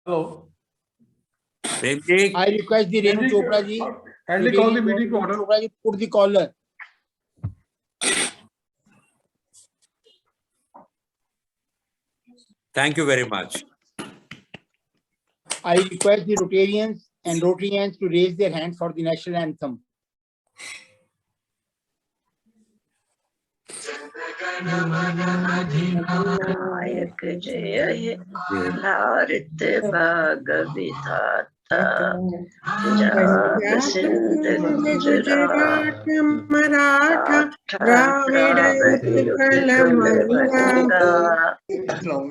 Hello. I request the Rajiv Chopra ji. Kindly call the meeting to order. Chopra ji, put the caller. Thank you very much. I request the Rotarians and Rotarians to raise their hands for the national anthem. नायक जय हे भारत भाग विधाता जाग सिंध गुजरात मराठा द्राविड़ उत्कल गंगा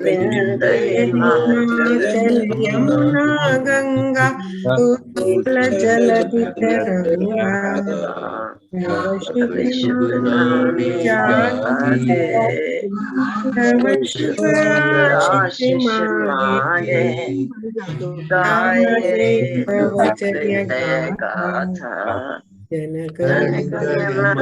विंध्य हिमाचल यमुना गंगा उत्कल जलधि तरंगा विश्व नामी जागे आशीष मांगे गाए जय गाथा जन गण मन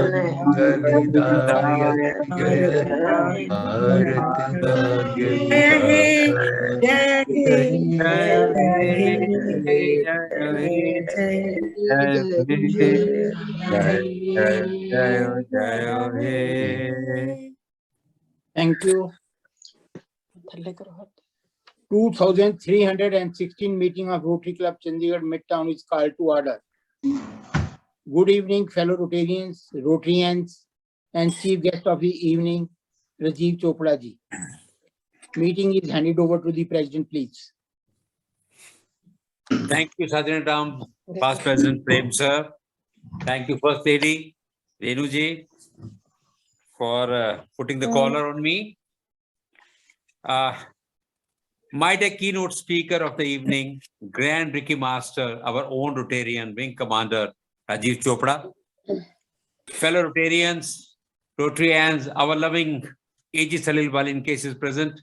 Thank you. 2316 meeting of Rotary Club Chandigarh Midtown is called to order. Good evening, fellow Rotarians, Rotarians, and chief guest of the evening, Rajiv Chopra ji. Meeting is handed over to the president, please. Thank you, Sergeant Ram, past President Prem sir. Thank you, First Lady Renu ji, for putting the collar on me. My dear keynote speaker of the evening, Grand Reiki Master, our own Rotarian Wing Commander, Rajiv Chopra. Fellow Rotarians, Rotarians, our loving A.G. Salil Bal in case is present,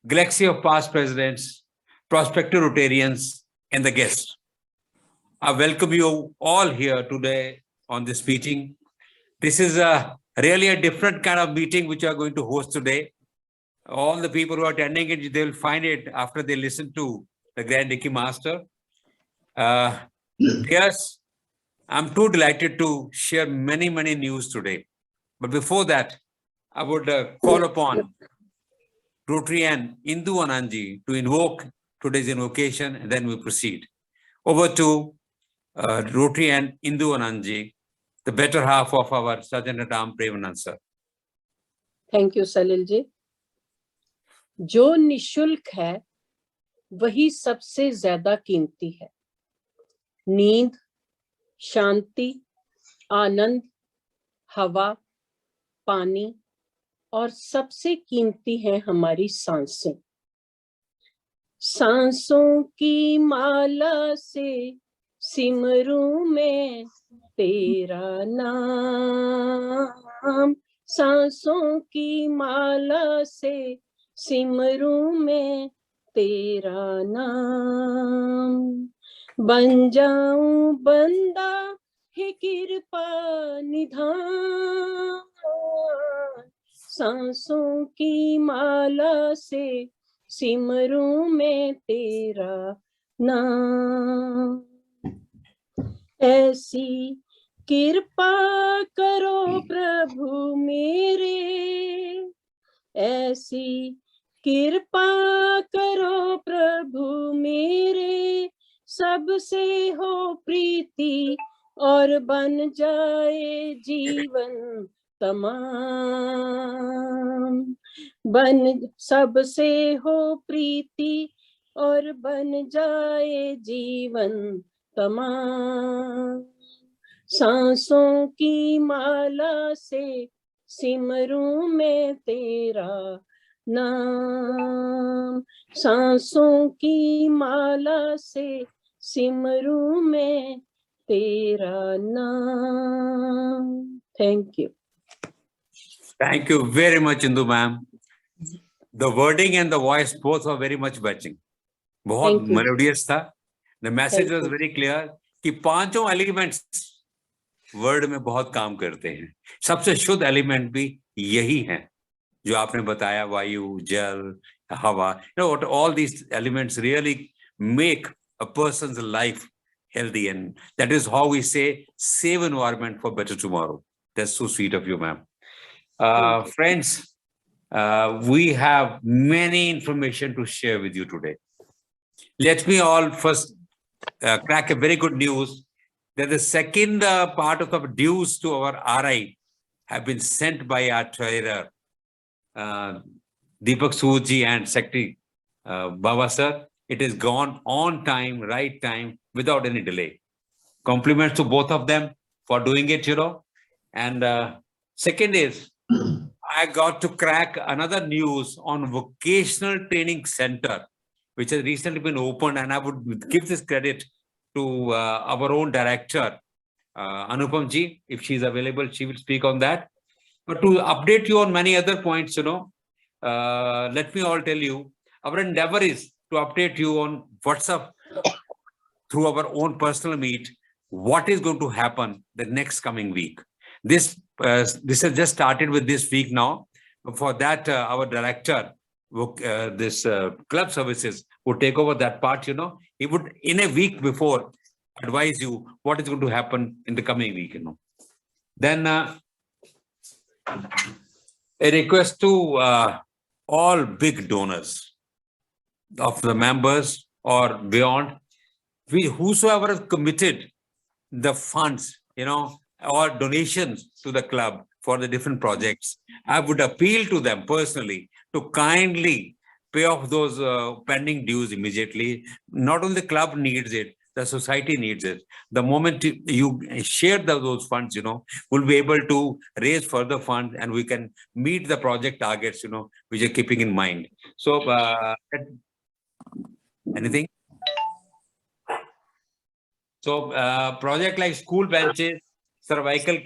galaxy of past presidents, prospective Rotarians, and the guests. I welcome you all here today on this meeting. This is really a different kind of meeting which we are going to host today. All the people who are attending it, they will find it after they listen to the Grand Reiki Master. Yes, I'm too delighted to share many news today. But before that, I would call upon Rotary and Indu Anandji to invoke today's invocation, and then we proceed. Over to Rotary and Indu Anandji, the better half of our Sergeant Ram Premanand sir. Thank you, Salil ji. जो निशुल्क है वही सबसे ज्यादा कीमती है. नींद, शांति, आनंद, हवा, पानी और सबसे कीमती है हमारी सांसें. सांसों की माला से सिमरूं मैं तेरा नाम. सांसों की माला से सिमरूं मैं तेरा नाम. बन जाऊं बंदा है कृपा निधान. सांसों की माला से सिमरूं मैं तेरा नाम. ऐसी कृपा करो प्रभु मेरे, ऐसी कृपा करो प्रभु मेरे, सबसे हो प्रीति और बन जाए जीवन तमाम. बन सबसे हो प्रीति और बन जाए जीवन तमाम. सांसों की माला से सिमरूं मैं तेरा नाम. सांसों की माला से सिमरूं मैं तेरा नाम. Thank you. Thank you very much, Indu ma'am. The wording and the voice both are very much matching. बहुत melodious था. The message was very clear कि पांचों elements वर्ड में बहुत काम करते हैं. सबसे शुद्ध एलिमेंट भी यही है जो आपने बताया, वायु, जल, हवा. You know what, all these elements really make a person's life healthy. And that is how we say, save environment for better tomorrow. That's so sweet of you, ma'am. Friends, we have many information to share with you today. Let me all first crack a very good news that the second part of the dues to our RI have been sent by our treasurer, Deepak Soodji and Secretary Baba sir. It is gone on time, right time, without any delay. Compliments to both of them for doing it, And second is, I got to crack another news on Vocational Training Center, which has recently been opened, and I would give this credit to our own director, Anupam ji. If she's available, she will speak on that. But to update you on many other points, let me all tell you, our endeavor is to update you on WhatsApp through our own personal meet, what is going to happen the next coming week. This has just started with this week now. For that, our director, club services would take over that part, He would, in a week before, advise you what is going to happen in the coming week, Then a request to all big donors of the members or beyond, whosoever has committed the funds, or donations to the club for the different projects, I would appeal to them personally to kindly pay off those pending dues immediately. Not only the club needs it, the society needs it. The moment you share those funds, we'll be able to raise further funds and we can meet the project targets, which are keeping in mind. So, anything? So, project like school benches, cervical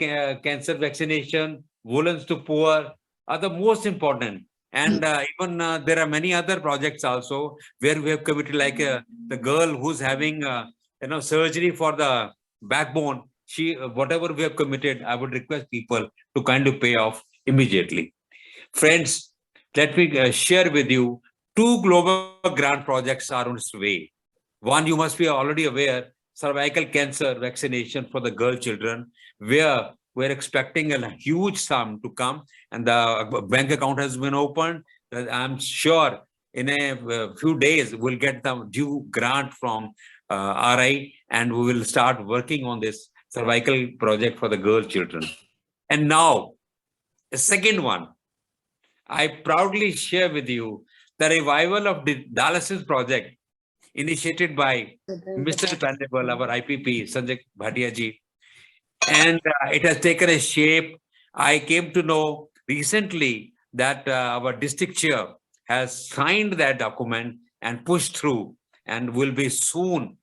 cancer vaccination, woolens to poor are the most important. And even there are many other projects also where we have committed, like the girl who's having surgery for the backbone. Whatever we have committed, I would request people to kind of pay off immediately. Friends, let me share with you 2 global grant projects are on its way. One, you must be already aware, cervical cancer vaccination for the girl children, where we're expecting a huge sum to come, and the bank account has been opened. I'm sure in a few days we'll get the due grant from RI, and we will start working on this cervical project for the girl children. And now, the second one, I proudly share with you the revival of the dialysis project initiated by Mr. Dependable, our IPP, Sanjay Bhatia ji. And it has taken a shape. I came to know recently that our district chair has signed that document and pushed through, and will be soon,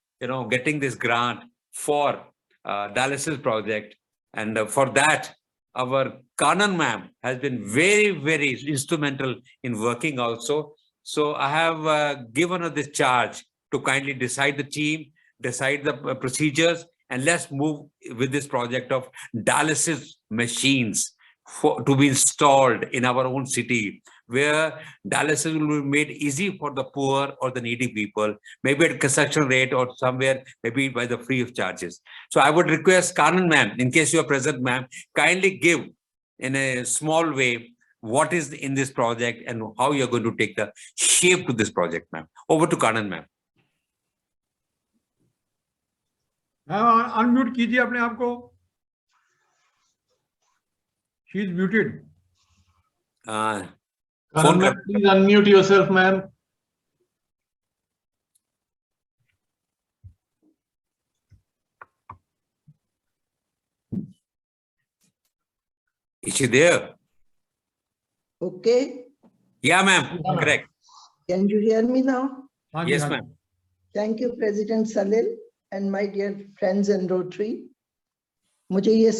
getting this grant for dialysis project. And for that, our Kanan ma'am has been very, very instrumental in working also. So I have given her this charge to kindly decide the team, decide the procedures, and let's move with this project of dialysis machines to be installed in our own city, where dialysis will be made easy for the poor or the needy people, maybe at concession rate or somewhere, maybe by the free of charges. So I would request Kanan ma'am, in case you are present, ma'am, kindly give in a small way what is in this project and how you're going to take the shape to this project, ma'am. Over to Kanan ma'am. Unmute कीजिए अपने आप को. She is muted. Please unmute yourself, ma'am. Is she there? Okay. Yeah, ma'am. Correct. Can you hear me now? Yes, ma'am. Thank you, President Salil and my dear friends in Rotary. मुझे ये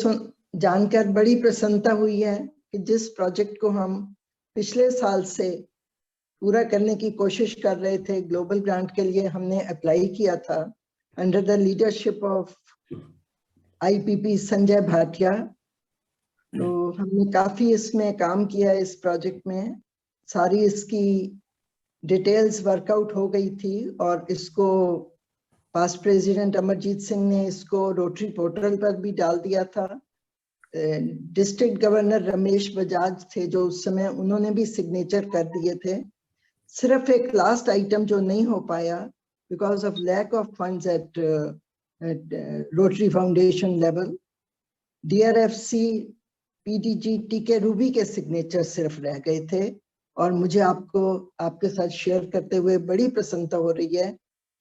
जानकर बड़ी प्रसन्नता हुई है कि जिस project को हम पिछले साल से पूरा करने की कोशिश कर रहे थे, ग्लोबल ग्रांट के लिए हमने अप्लाई किया था under the leadership of IPP Sanjay Bhatia. तो हमने काफी इसमें काम किया. इस प्रोजेक्ट में सारी इसकी डिटेल्स वर्कआउट हो गई थी और इसको पास्ट प्रेसिडेंट अमरजीत सिंह ने इसको रोटरी पोर्टल पर भी डाल दिया था। डिस्ट्रिक्ट गवर्नर रमेश बजाज थे जो उस समय, उन्होंने भी सिग्नेचर कर दिए थे। सिर्फ एक लास्ट आइटम जो नहीं हो पाया because of lack of funds at rotary foundation level, DRFC PDG TK Ruby के सिग्नेचर सिर्फ रह गए थे। और मुझे आपके साथ शेयर करते हुए बड़ी प्रसन्नता हो रही है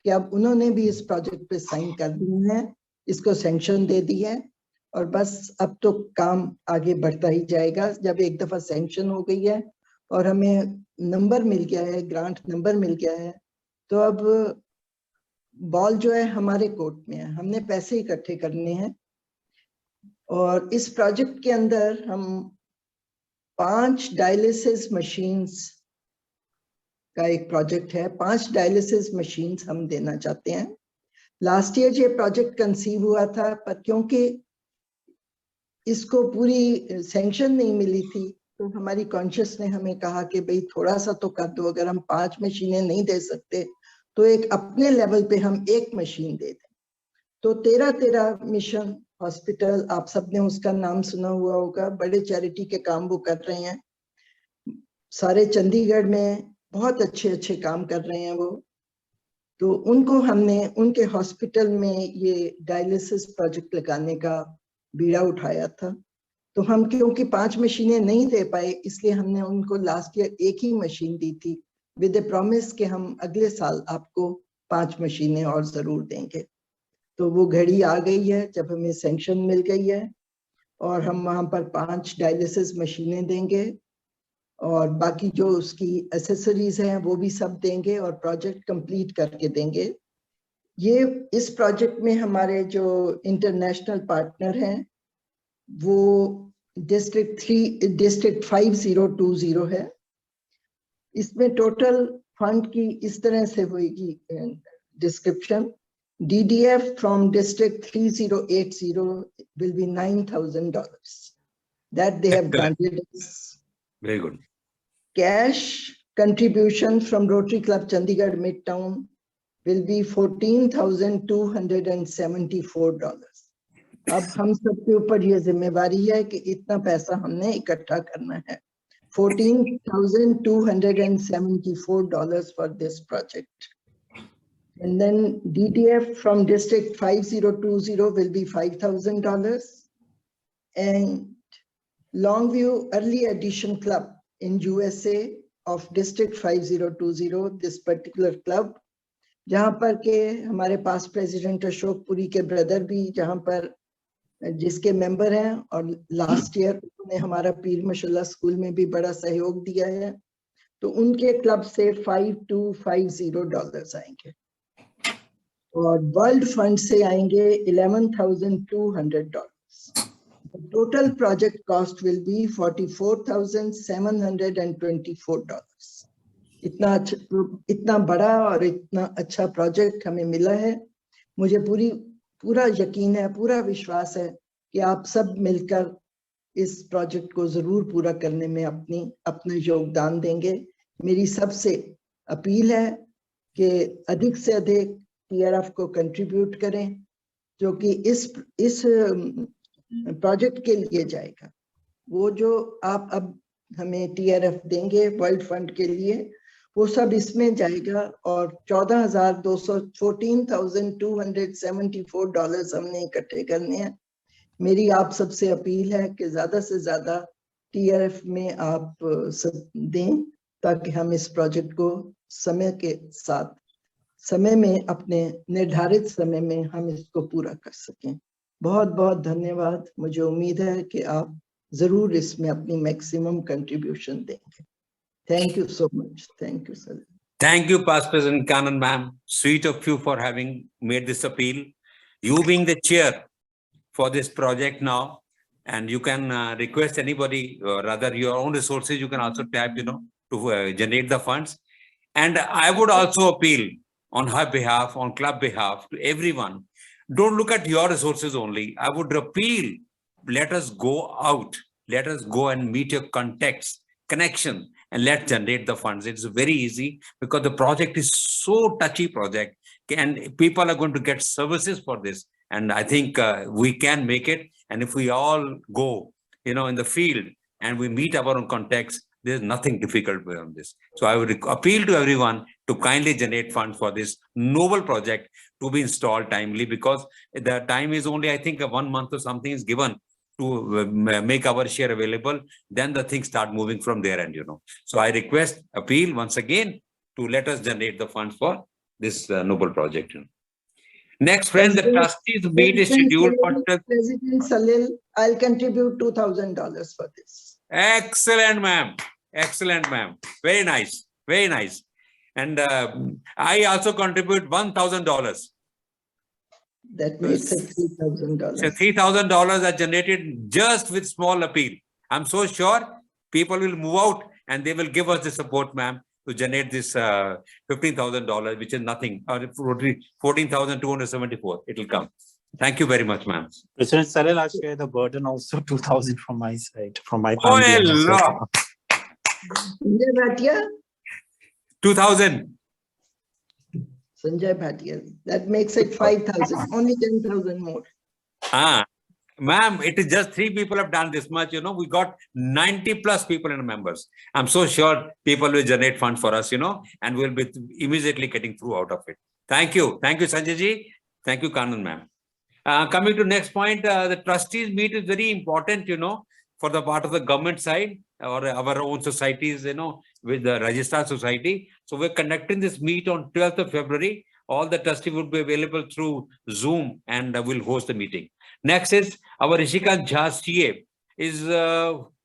कि अब उन्होंने भी इस प्रोजेक्ट पे साइन कर दी है, इसको सैंक्शन दे दी है और बस अब तो काम आगे बढ़ता ही जाएगा। जब एक दफा सैंक्शन हो गई है और हमें नंबर मिल गया है, ग्रांट नंबर मिल गया है, तो अब बॉल जो है हमारे कोर्ट में है, हमने पैसे इकट्ठे करने हैं। और इस प्रोजेक्ट के अंदर हम 5 डायलिसिस मशीन्स का एक प्रोजेक्ट है, 5 डायलिसिस मशीन्स हम देना चाहते हैं। लास्ट ईयर ये प्रोजेक्ट कंसीव हुआ था, पर क्योंकि इसको पूरी सैंक्शन नहीं मिली थी तो हमारी कॉन्शियस ने हमें कहा कि भाई थोड़ा सा तो कर दो, अगर हम 5 मशीनें नहीं दे सकते तो एक अपने लेवल पे हम 1 मशीन दे दें। तो 13 मिशन हॉस्पिटल, आप सबने उसका नाम सुना हुआ होगा, बड़े चैरिटी के काम वो कर रहे हैं, सारे चंडीगढ़ में बहुत अच्छे अच्छे काम कर रहे हैं वो। तो उनको हमने उनके हॉस्पिटल में ये डायलिसिस प्रोजेक्ट लगाने का बीड़ा उठाया था। तो हम क्योंकि 5 मशीनें नहीं दे पाए, इसलिए हमने उनको लास्ट ईयर 1 ही मशीन दी थी विद ए प्रॉमिस कि हम अगले साल आपको 5 मशीनें और जरूर देंगे। तो वो घड़ी आ गई है जब हमें सैंक्शन मिल गई है और हम वहां पर 5 डायलिसिस मशीनें देंगे और बाकी जो उसकी एसेसरीज हैं वो भी सब देंगे और प्रोजेक्ट कंप्लीट करके देंगे। ये इस प्रोजेक्ट में हमारे जो इंटरनेशनल पार्टनर हैं वो डिस्ट्रिक्ट 5020 है। इसमें टोटल फंड की इस तरह से होगी description. DDF from district 3080 will be $9,000 that they have granted us. Very good. Cash contribution from Rotary Club Chandigarh Midtown will be $14,274. अब हम सबके ऊपर ये जिम्मेवारी है कि इतना पैसा हमने इकट्ठा करना है, $14,274 for this project. And then DDF from district 5020 will be $5,000 and Longview Early Edition Club in USA of district 5020, this particular club, जहां पर के हमारे पास प्रेसिडेंट अशोक पुरी के ब्रदर भी जहां पर जिसके मेंबर हैं और लास्ट ईयर उन्होंने हमारा पीर मशल्ला स्कूल में भी बड़ा सहयोग दिया है, तो उनके क्लब से $5250 आएंगे और वर्ल्ड फंड से आएंगे $11,200। Total project cost will be $44,724। इतना बड़ा और इतना अच्छा प्रोजेक्ट हमें मिला है। मुझे पूरा यकीन है, पूरा विश्वास है कि आप सब मिलकर इस प्रोजेक्ट को जरूर पूरा करने में अपना योगदान देंगे। मेरी सबसे अपील है कि अधिक से अधिक TRF को कंट्रीब्यूट करें, जो कि इस प्रोजेक्ट के लिए जाएगा। वो जो आप अब हमें TRF देंगे वर्ल्ड फंड के लिए, वो सब इसमें जाएगा और $14,274 हमने इकट्ठे करने हैं। मेरी आप सबसे अपील है कि ज्यादा से ज्यादा TRF में आप सब दें ताकि हम इस प्रोजेक्ट को समय में अपने निर्धारित समय में हम इसको पूरा कर सकें। बहुत बहुत धन्यवाद। मुझे उम्मीद है कि आप जरूर इसमें अपनी मैक्सिमम कंट्रीब्यूशन देंगे। Thank you so much. Thank you, sir. Thank you, Past President Kanan ma'am. Sweet of you for having made this appeal. You being the chair for this project now, and you can request anybody, or rather your own resources, you can also tap, to generate the funds. And I would also appeal on her behalf, on club behalf, to everyone. Don't look at your resources only. I would appeal, let us go out. Let us go and meet your contacts, connection, and let's generate the funds. It's very easy because the project is so touchy project, and people are going to get services for this. And I think we can make it. And if we all go, in the field and we meet our own context, there's nothing difficult beyond this. So I would appeal to everyone to kindly generate funds for this noble project to be installed timely, because the time is only, I think, 1 month or something is given to make our share available. Then the things start moving from there, and So I appeal once again to let us generate the funds for this noble project. Next, friends, the trustees meet is scheduled for President Salil, I'll contribute $2,000 for this. Excellent, ma'am. Excellent, ma'am. Very nice. Very nice. And I also contribute $1,000. That makes it $3,000. So $3,000 are generated just with small appeal. I'm so sure people will move out and they will give us the support, ma'am, to generate this $15,000, which is nothing, or 14,274. It will come. Thank you very much, ma'am. President Salil, I share the burden also 2,000 from my side, from my Oh, family. hello. Sanjay Bhatia? 2,000. Sanjay Bhatia. That makes it 5,000. Only 10,000 more. Ma'am, it is just 3 people have done this much. We got 90 plus people in members. I'm so sure people will generate funds for us, and we'll be immediately getting through out of it. Thank you. Thank you, Sanjay ji. Thank you, Kanan ma'am. Coming to next point, the trustees meet is very important, for the part of the government side or our own societies, with the Registrar Society. So we're conducting this meet on 12th of February. All the trustees would be available through Zoom, and we'll host the meeting. Next is our Rishika Jha CA is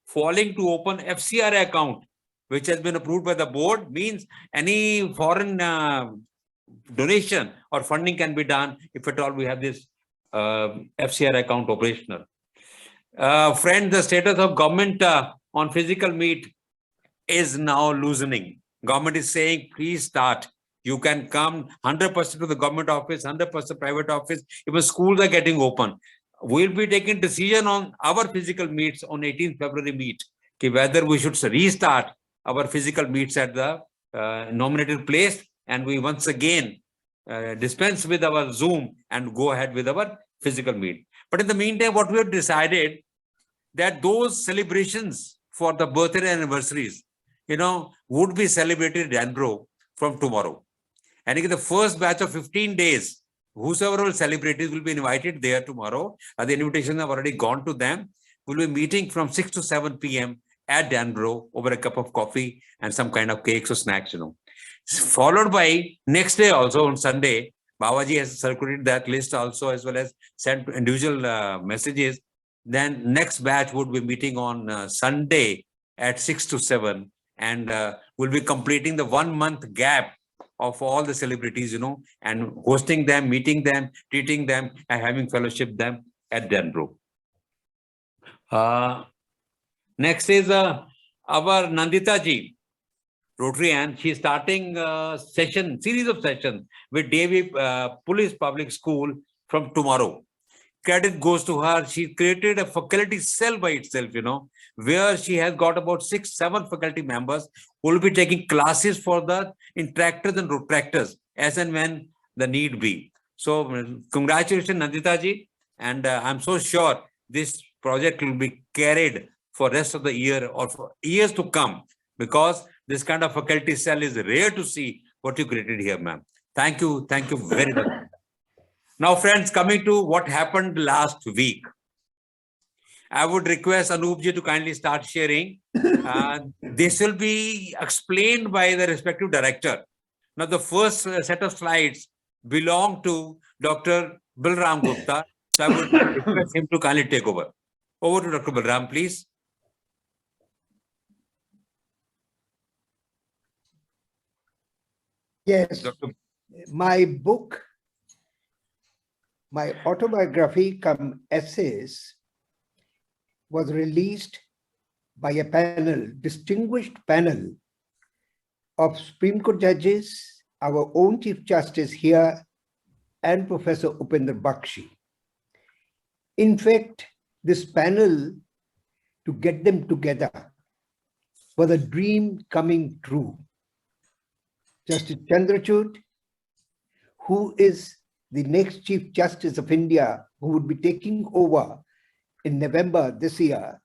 falling to open FCRA account, which has been approved by the board. Means any foreign donation or funding can be done if at all we have this FCRA account operational. Friend, the status of government on physical meet is now loosening. Government is saying, please start. You can come 100% to the government office, 100% private office. Even schools are getting open. We'll be taking decision on our physical meets on 18th February meet, whether we should restart our physical meets at the nominated place, and we once again dispense with our Zoom and go ahead with our physical meet. But in the meantime, what we have decided that those celebrations for the birthday anniversaries, would be celebrated in Danbro from tomorrow. And the first batch of 15 days, whosoever will celebrate it will be invited there tomorrow. The invitations have already gone to them. We'll be meeting from 6 to 7 p.m. at Danbro over a cup of coffee and some kind of cakes or snacks, Followed by next day also on Sunday, Babaji has circulated that list also, as well as sent individual messages. Then next batch would be meeting on Sunday at 6 to 7, and we'll be completing the 1 month gap of all the celebrities, and hosting them, meeting them, treating them, and having fellowship them at Danbro. Next is our Nandita ji, Rotary, and she's starting series of sessions with Davy Police Public School from tomorrow. Credit goes to her. She created a faculty cell by itself, where she has got about 6-7 faculty members who will be taking classes for the interactors and retractors as and when the need be. So congratulations, Nandita ji. And I'm so sure this project will be carried for rest of the year or for years to come, because this kind of faculty cell is rare to see what you created here, ma'am. Thank you. Thank you very much. Now, friends, coming to what happened last week, I would request Anoopji to kindly start sharing. This will be explained by the respective director. Now, the first set of slides belong to Dr. Balram Gupta. So I would request him to kindly take over. Over to Dr. Balram, please. Yes, Dr. my book, my autobiography come essays was released by a panel, distinguished panel of Supreme Court judges, our own Chief Justice here, and Professor Upendra Bakshi. In fact, this panel, to get them together, was a dream coming true. Justice Chandrachud, who is the next Chief Justice of India, who would be taking over in November this year,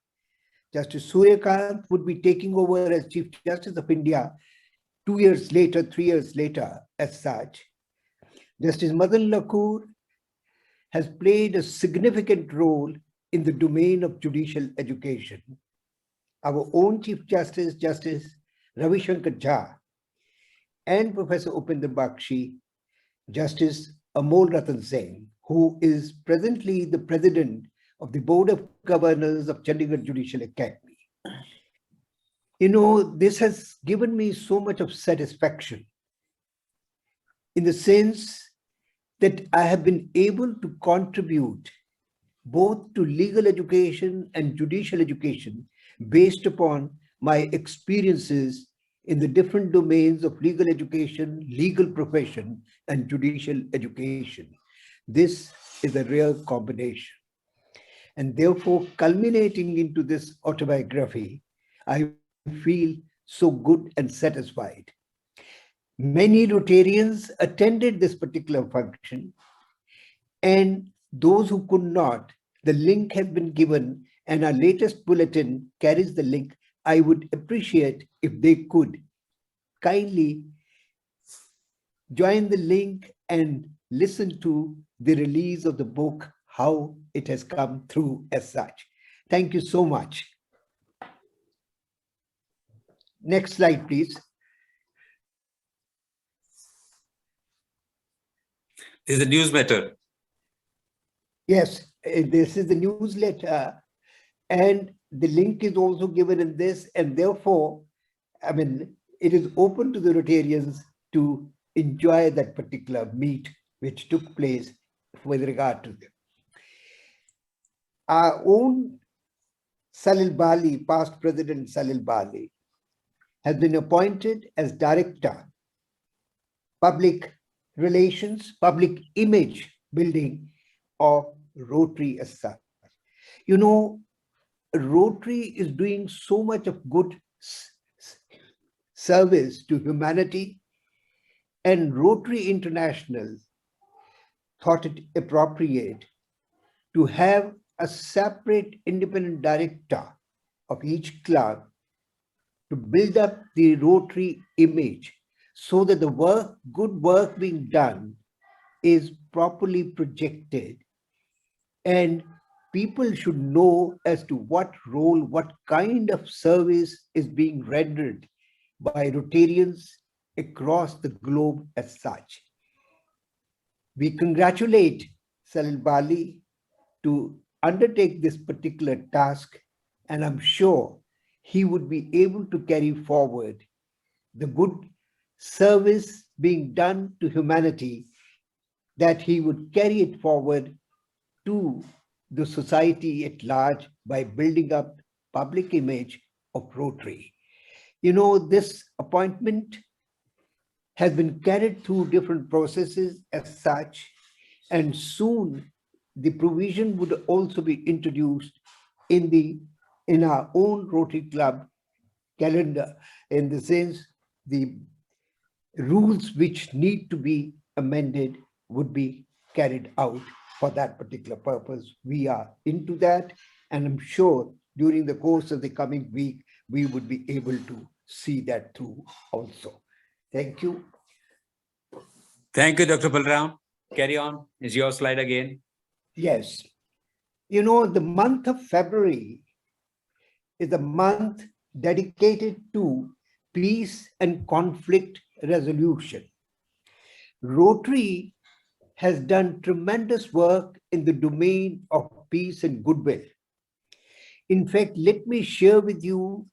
Justice Suryakant would be taking over as Chief Justice of India 2 years later, 3 years later, as such. Justice Madan Lakur has played a significant role in the domain of judicial education. Our own Chief Justice, Justice Ravi Shankar Jha, and Professor Upinder Bakshi, Justice Amol Ratan Singh, who is presently the President of the Board of Governors of Chandigarh Judicial Academy. You know, this has given me so much of satisfaction in the sense that I have been able to contribute both to legal education and judicial education based upon my experiences in the different domains of legal education, legal profession, and judicial education. This is a rare combination. And therefore, culminating into this autobiography, I feel so good and satisfied. Many Rotarians attended this particular function, and those who could not, the link has been given, and our latest bulletin carries the link. I would appreciate if they could kindly join the link and listen to the release of the book, how it has come through as such. Thank you so much. Next slide, please. This is the newsletter. Yes, this is the newsletter, and the link is also given in this, and therefore, I mean, it is open to the Rotarians to enjoy that particular meet which took place with regard to them. Our own Salil Bali, past President Salil Bali, has been appointed as Director, Public Relations, Public Image Building of Rotary as such. You know, Rotary is doing so much of good service to humanity, and Rotary International thought it appropriate to have a separate independent director of each club to build up the Rotary image so that the work, good work being done is properly projected, and people should know as to what role, what kind of service is being rendered by Rotarians across the globe as such. We congratulate Salil Bali to undertake this particular task, and I'm sure he would be able to carry forward the good service being done to humanity, that he would carry it forward to the society at large by building up public image of Rotary. You know, this appointment has been carried through different processes as such, and soon the provision would also be introduced in our own Rotary Club calendar, in the sense the rules which need to be amended would be carried out for that particular purpose. We are into that, and I'm sure during the course of the coming week, we would be able to see that through also. Thank you. Thank you, Dr. Balram. Carry on. Is your slide again? Yes. You know, the month of February is a month dedicated to peace and conflict resolution. Rotary has done tremendous work in the domain of peace and goodwill. In fact, let me share with you,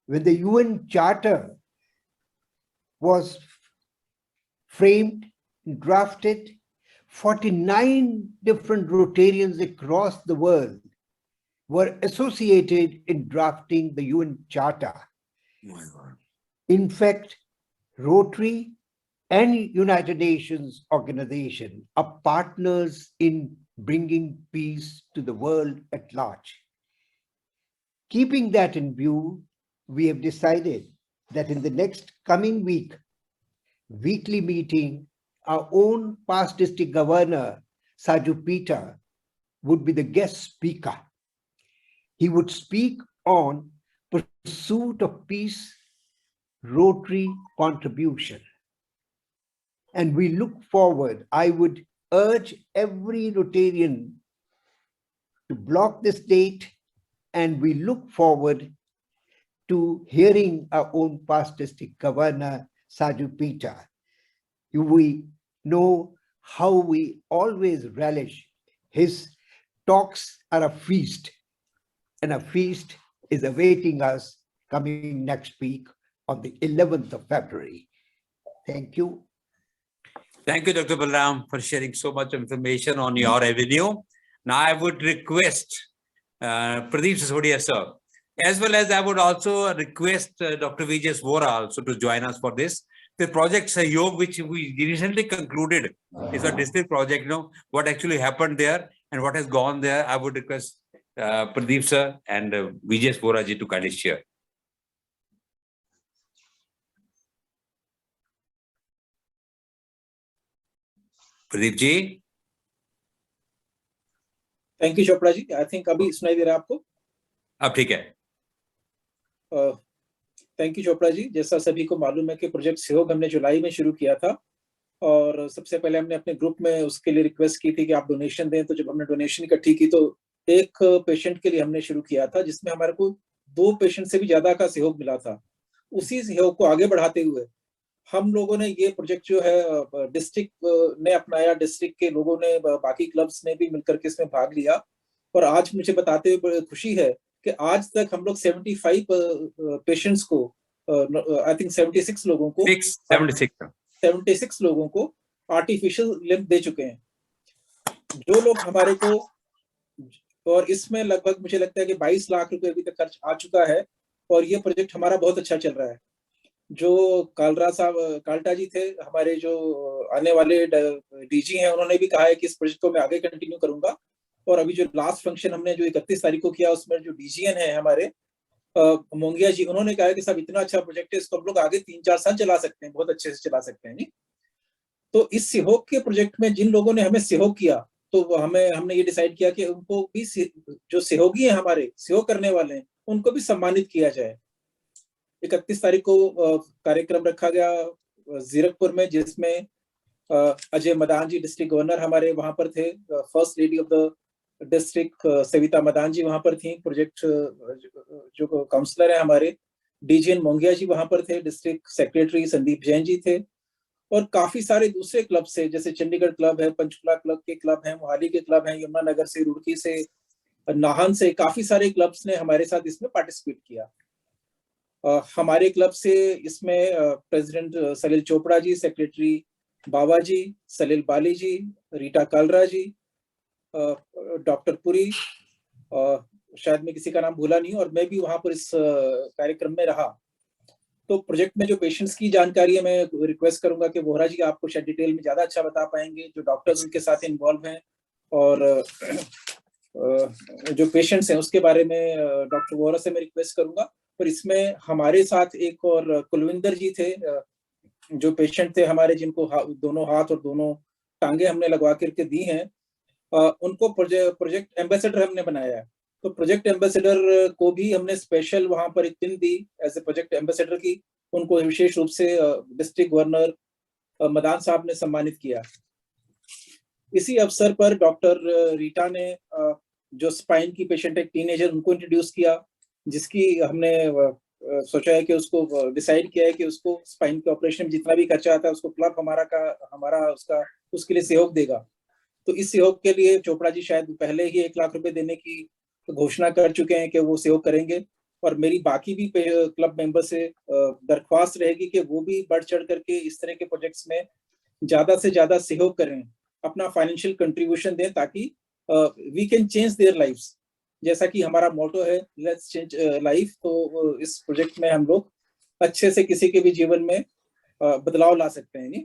when the UN Charter was framed, drafted, 49 different Rotarians across the world were associated in drafting the UN Charter. Oh my God. In fact, Rotary and United Nations organization are partners in bringing peace to the world at large. Keeping that in view, we have decided that in the next coming week, weekly meeting, our own past district governor, Saju Peter, would be the guest speaker. He would speak on pursuit of peace, Rotary contribution. And we look forward, I would urge every Rotarian to block this date, and we look forward to hearing our own past district governor, Saju Peter. We know how we always relish his talks are a feast, and a feast is awaiting us coming next week on the 11th of February. Thank you. Thank you, Dr. Balram, for sharing so much information on your avenue. Now I would request Pradeep Sisodia, sir, as well as I would also request Dr. Vijay Vora also to join us for this. The project Sahyog, which we recently concluded, is a district project. You know, what actually happened there and what has gone there. I would request Pradeep sir and Vijay Vora ji to kindly share. Pradeep ji. Thank you Chopra ji. I think अभी सुनाई दे रहा है आपको? अब ठीक है। Thank you Chopra ji. जैसा सभी को मालूम है कि प्रोजेक्ट सहयोग हमने जुलाई में शुरू किया था, और सबसे पहले हमने अपने ग्रुप में उसके लिए रिक्वेस्ट की थी कि आप डोनेशन दें। तो जब हमने डोनेशन इकट्ठी की तो एक पेशेंट के लिए हमने शुरू किया था, जिसमें हमारे को 2 पेशेंट से भी ज्यादा का सहयोग मिला था। उसी सहयोग को आगे बढ़ाते हुए हम लोगों ने ये प्रोजेक्ट जो है डिस्ट्रिक्ट ने अपनाया, डिस्ट्रिक्ट के लोगों ने, बाकी क्लब्स ने भी मिलकर के इसमें भाग लिया। और आज मुझे बताते हुए बड़ी खुशी है कि आज तक हम लोग 75 पेशेंट्स को, आई थिंक 76 लोगों को 76 लोगों को आर्टिफिशियल लिम्ब दे चुके हैं, जो लोग हमारे को, और इसमें लगभग मुझे लगता है कि 22 लाख रुपए अभी तक खर्च आ चुका है। और ये प्रोजेक्ट हमारा बहुत अच्छा चल रहा है। जो काल्टा जी थे हमारे, जो आने वाले डीजी हैं, उन्होंने भी कहा है कि इस प्रोजेक्ट को मैं आगे कंटिन्यू करूंगा। और अभी जो लास्ट फंक्शन हमने जो 31 तारीख को किया, उसमें जो डीजीएन है हमारे मोंगिया जी, उन्होंने कहा कि साहब इतना अच्छा प्रोजेक्ट है, इसको हम लोग आगे 3-4 साल चला सकते हैं, बहुत अच्छे से चला सकते हैं। नहीं तो इस सहयोग के प्रोजेक्ट में जिन लोगों ने हमें सहयोग किया, तो हमने ये डिसाइड किया कि उनको भी, जो सहयोगी हैं हमारे, सहयोग करने वाले हैं, उनको भी सम्मानित किया जाए। 31 तारीख को कार्यक्रम रखा गया जीरकपुर में, जिसमें अजय मदान जी डिस्ट्रिक्ट गवर्नर हमारे वहां पर थे, first lady of the district Savita Madan ji वहां पर थी, प्रोजेक्ट जो काउंसलर है हमारे डीजीएन मोंगिया जी वहां पर थे, डिस्ट्रिक्ट सेक्रेटरी संदीप जैन जी थे, और काफी सारे दूसरे क्लब से, जैसे चंडीगढ़ क्लब है, पंचकुला क्लब के क्लब हैं, मोहाली के क्लब हैं, यमुनानगर से, रुड़की से, नाहन से, काफी सारे क्लब्स ने हमारे साथ इसमें पार्टिसिपेट किया। हमारे क्लब से इसमें प्रेसिडेंट सलील चोपड़ा जी, सेक्रेटरी बाबा जी, सलील बाली जी, रीटा कालरा जी, डॉक्टर पुरी, शायद मैं किसी का नाम भूला नहीं, और मैं भी वहां पर इस कार्यक्रम में रहा। तो प्रोजेक्ट में जो पेशेंट्स की जानकारी है, मैं रिक्वेस्ट करूंगा कि वोहरा जी आपको शायद डिटेल में ज्यादा अच्छा बता पाएंगे, जो डॉक्टर्स उनके साथ इन्वॉल्व हैं, और जो पेशेंट्स हैं उसके बारे में डॉक्टर वोहरा से मैं रिक्वेस्ट करूंगा। पर इसमें हमारे साथ एक और कुलविंदर जी थे, जो पेशेंट थे हमारे, जिनको दोनों हाथ और दोनों टांगे हमने लगवा करके दी हैं, उनको प्रोजेक्ट एम्बेसडर हमने बनाया है। तो प्रोजेक्ट एम्बेसडर को भी हमने स्पेशल वहां पर एक पिन दी एज ए प्रोजेक्ट एम्बेसडर की, उनको विशेष रूप से डिस्ट्रिक्ट गवर्नर मदान साहब ने सम्मानित किया। इसी अवसर पर डॉक्टर रीटा ने जो स्पाइन की पेशेंट, एक टीनेजर, उनको इंट्रोड्यूस किया, जिसकी हमने सोचा है कि उसको डिसाइड किया है कि उसको स्पाइन के ऑपरेशन में जितना भी खर्चा आता है उसको क्लब हमारा उसके लिए सहयोग देगा। तो इस सहयोग के लिए चोपड़ा जी शायद पहले ही 1 लाख रुपए देने की घोषणा कर चुके हैं कि वो सहयोग करेंगे, और मेरी बाकी भी क्लब मेंबर से दरख्वास्त रहेगी कि वो भी बढ़ चढ़ करके इस तरह के प्रोजेक्ट्स में ज्यादा से ज्यादा सहयोग करें, अपना फाइनेंशियल कंट्रीब्यूशन दें, ताकि we can change their lives, जैसा कि हमारा मोटो है, लेट्स चेंज लाइफ। तो इस प्रोजेक्ट में हम लोग अच्छे से किसी के भी जीवन में बदलाव ला सकते हैं। नहीं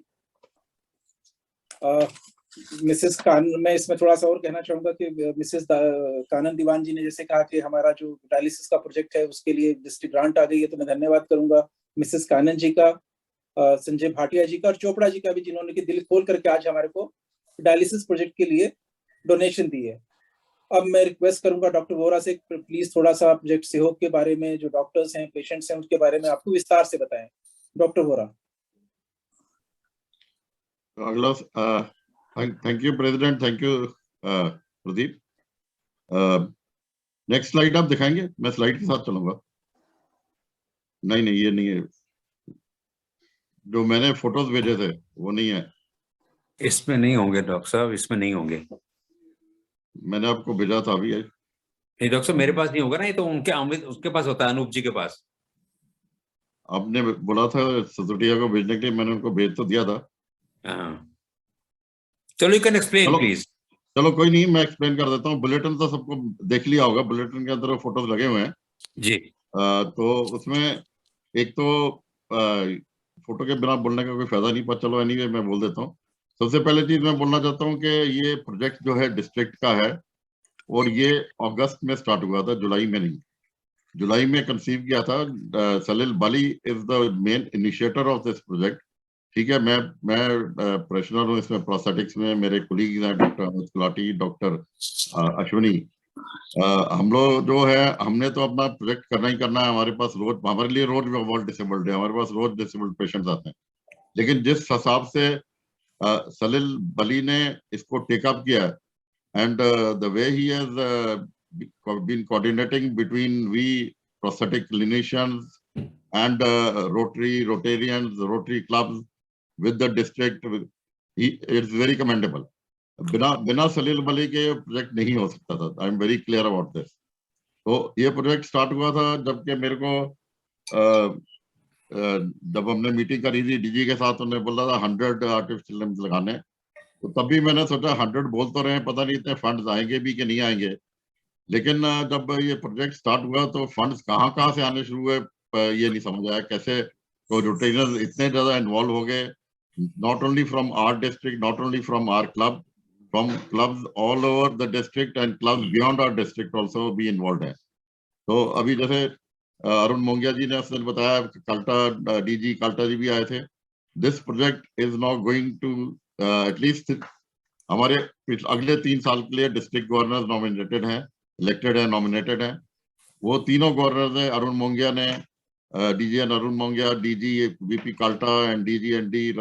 मिसेस कानन, मैं इसमें थोड़ा सा और कहना चाहूंगा कि मिसेस कानन दीवान जी ने जैसे कहा कि हमारा जो डायलिसिस का प्रोजेक्ट है उसके लिए डिस्ट्रिक्ट ग्रांट आ गई है, तो मैं धन्यवाद करूंगा मिसेस कानन जी का, संजय भाटिया जी का और चोपड़ा जी का भी, जिन्होंने कि दिल खोल करके आज हमारे को डायलिसिस प्रोजेक्ट के लिए डोनेशन दी है। अब मैं रिक्वेस्ट करूंगा डॉक्टर वोरा से, प्लीज थोड़ा सा प्रोजेक्ट सहयोग के बारे में, जो डॉक्टर्स हैं, पेशेंट्स हैं, उनके बारे में आपको विस्तार से बताएं। डॉक्टर वोरा। अगला, thank you president, thank you Pradeep. Next slide आप दिखाएंगे? मैं स्लाइड के साथ चलूंगा। नहीं नहीं, ये नहीं है, जो मैंने फोटोज भेजे थे वो नहीं है। इसमें नहीं होंगे डॉक्टर साहब, इसमें नहीं होंगे। मैंने आपको भेजा था अभी। नहीं डॉक्टर साहब, मेरे पास नहीं होगा ना, ये तो उसके पास होता है, अनूप जी के पास। आपने बोला था ससुटिया को भेजने के लिए, मैंने उनको भेज तो दिया था। चलो, यू कैन एक्सप्लेन प्लीज। चलो कोई नहीं, मैं एक्सप्लेन कर देता हूँ। बुलेटिन तो सबको देख लिया होगा, बुलेटिन के अंदर फोटोज लगे हुए हैं जी। तो उसमें एक तो फोटो के बिना बोलने का कोई फायदा नहीं, पर चलो एनीवे मैं बोल देता हूँ। सबसे पहले चीज मैं बोलना चाहता हूँ कि ये प्रोजेक्ट जो है डिस्ट्रिक्ट का है और ये अगस्त में स्टार्ट हुआ था, जुलाई में नहीं। जुलाई में कंसीव किया था। Salil Bali is the main initiator of this project. ठीक है, मैं प्रोफेशनल हूँ इसमें, प्रोस्थेटिक्स में मेरे कोलीग हैं डॉक्टर अमित गुलाटी, डॉक्टर अश्विनी। हम लोग जो है, हमने तो अपना प्रोजेक्ट करना ही करना है। हमारे पास रोज, हमारे लिए रोज वर्ल्ड डिसेबल्ड है, हमारे पास रोज डिसेबल्ड पेशेंट्स आते हैं। लेकिन जिस हिसाब से सलील बली ने इसको टेकअप किया and the way he has been coordinating between we prosthetic clinicians and Rotary, Rotarians, Rotary clubs with the district, it's very commendable. बिना सलील बली के प्रोजेक्ट नहीं हो सकता था। I am very clear about this. तो ये प्रोजेक्ट स्टार्ट हुआ था जबकि मेरे को जब हमने मीटिंग करी थी डीजी के साथ, उन्होंने बोला था 100 आर्टिफिशियल लिम्स लगाने। तो तभी मैंने सोचा 100 बोल तो रहे हैं, पता नहीं इतने फंड्स आएंगे भी कि नहीं आएंगे। लेकिन जब ये प्रोजेक्ट स्टार्ट हुआ तो फंड्स कहाँ से आने शुरू हुए, ये नहीं समझ आया कैसे। तो रोटेरियंस इतने ज्यादा इन्वॉल्व हो गए, not only from our district, not only from our club, from clubs all over the district and clubs beyond our district also be involve है। तो अभी जैसे अरुण मोंगिया जी ने उसने बताया, काल्टा डीजी काल्टा जी भी आए थे। This project is now going to at least हमारे अगले 3 साल के लिए डिस्ट्रिक्ट गवर्नर्स नॉमिनेटेड हैं, इलेक्टेड है, नॉमिनेटेड है। वो तीनों गवर्नर ने, अरुण मोंगिया ने, DG N Arun Mongia, DG VP Kalta and DG N D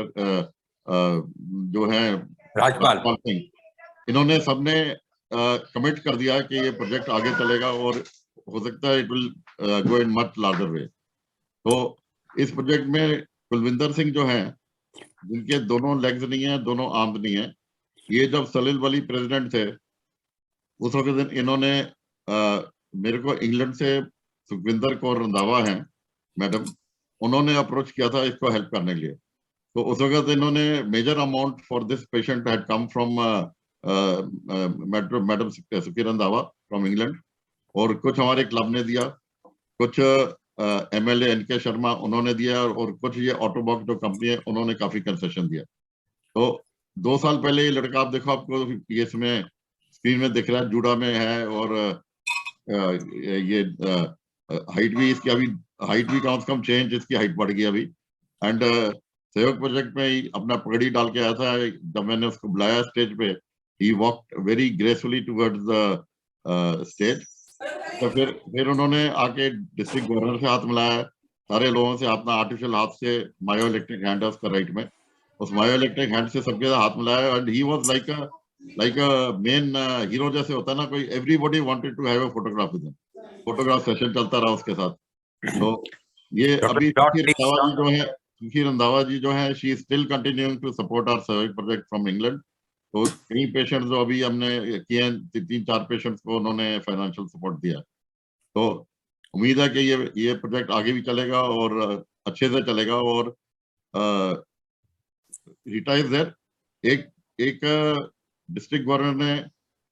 जो है राजपाल सिंह, इन्होंने सबने कमिट कर दिया कि ये प्रोजेक्ट आगे चलेगा और हो सकता है it will go in much larger way. तो इस प्रोजेक्ट में कुलविंदर सिंह जो हैं, जिनके दोनों लेग्स नहीं है, दोनों आर्म्स नहीं है, ये जब सलील वली प्रेसिडेंट थे उस वक्त इन्होंने मेरे को इंग्लैंड से सुखविंदर कौर रंधावा हैं मैडम, उन्होंने अप्रोच किया था इसको हेल्प करने के लिए। तो उस वक्त इन्होंने major amount for this patient had come from madam Sukhi Randhawa from England, और कुछ हमारे क्लब ने दिया, कुछ एमएलए एनके शर्मा उन्होंने दिया, और कुछ ये ऑटोबॉक्स जो कंपनी है उन्होंने काफी कंसेशन दिया। तो 2 साल पहले ये लड़का, आप देखो, आपको इसमें स्क्रीन में दिख रहा है, जूडा में है, और ये हाइट भी इसकी, अभी हाइट भी कम से कम 6 इंच इसकी हाइट बढ़ गई अभी। एंड सहयोग प्रोजेक्ट में ही अपना पगड़ी डाल के आया था। जब मैंने उसको बुलाया स्टेज पे, he walked very gracefully towards the stage. तो फिर उन्होंने आके डिस्ट्रिक्ट गवर्नर से हाथ मिलाया, सारे लोगों से अपना आर्टिफिशियल हाथ से, मायो इलेक्ट्रिक हैंड है उसका राइट में, उस मायो इलेक्ट्रिक हैंड से सबके साथ हाथ मिलाया। And he was like a main hero जैसे होता है ना कोई, everybody wanted to have a photograph with him, photograph session चलता रहा उसके साथ। तो ये अभी सुखी रंधावा जी जो है, she is still continuing to support our service project from England. तो कई पेशेंट्स जो अभी हमने किए हैं, 3-4 पेशेंट्स को उन्होंने फाइनेंशियल सपोर्ट दिया। तो उम्मीद है कि ये प्रोजेक्ट आगे भी चलेगा और अच्छे से चलेगा। और रीटा इज देयर, एक डिस्ट्रिक्ट गवर्नर ने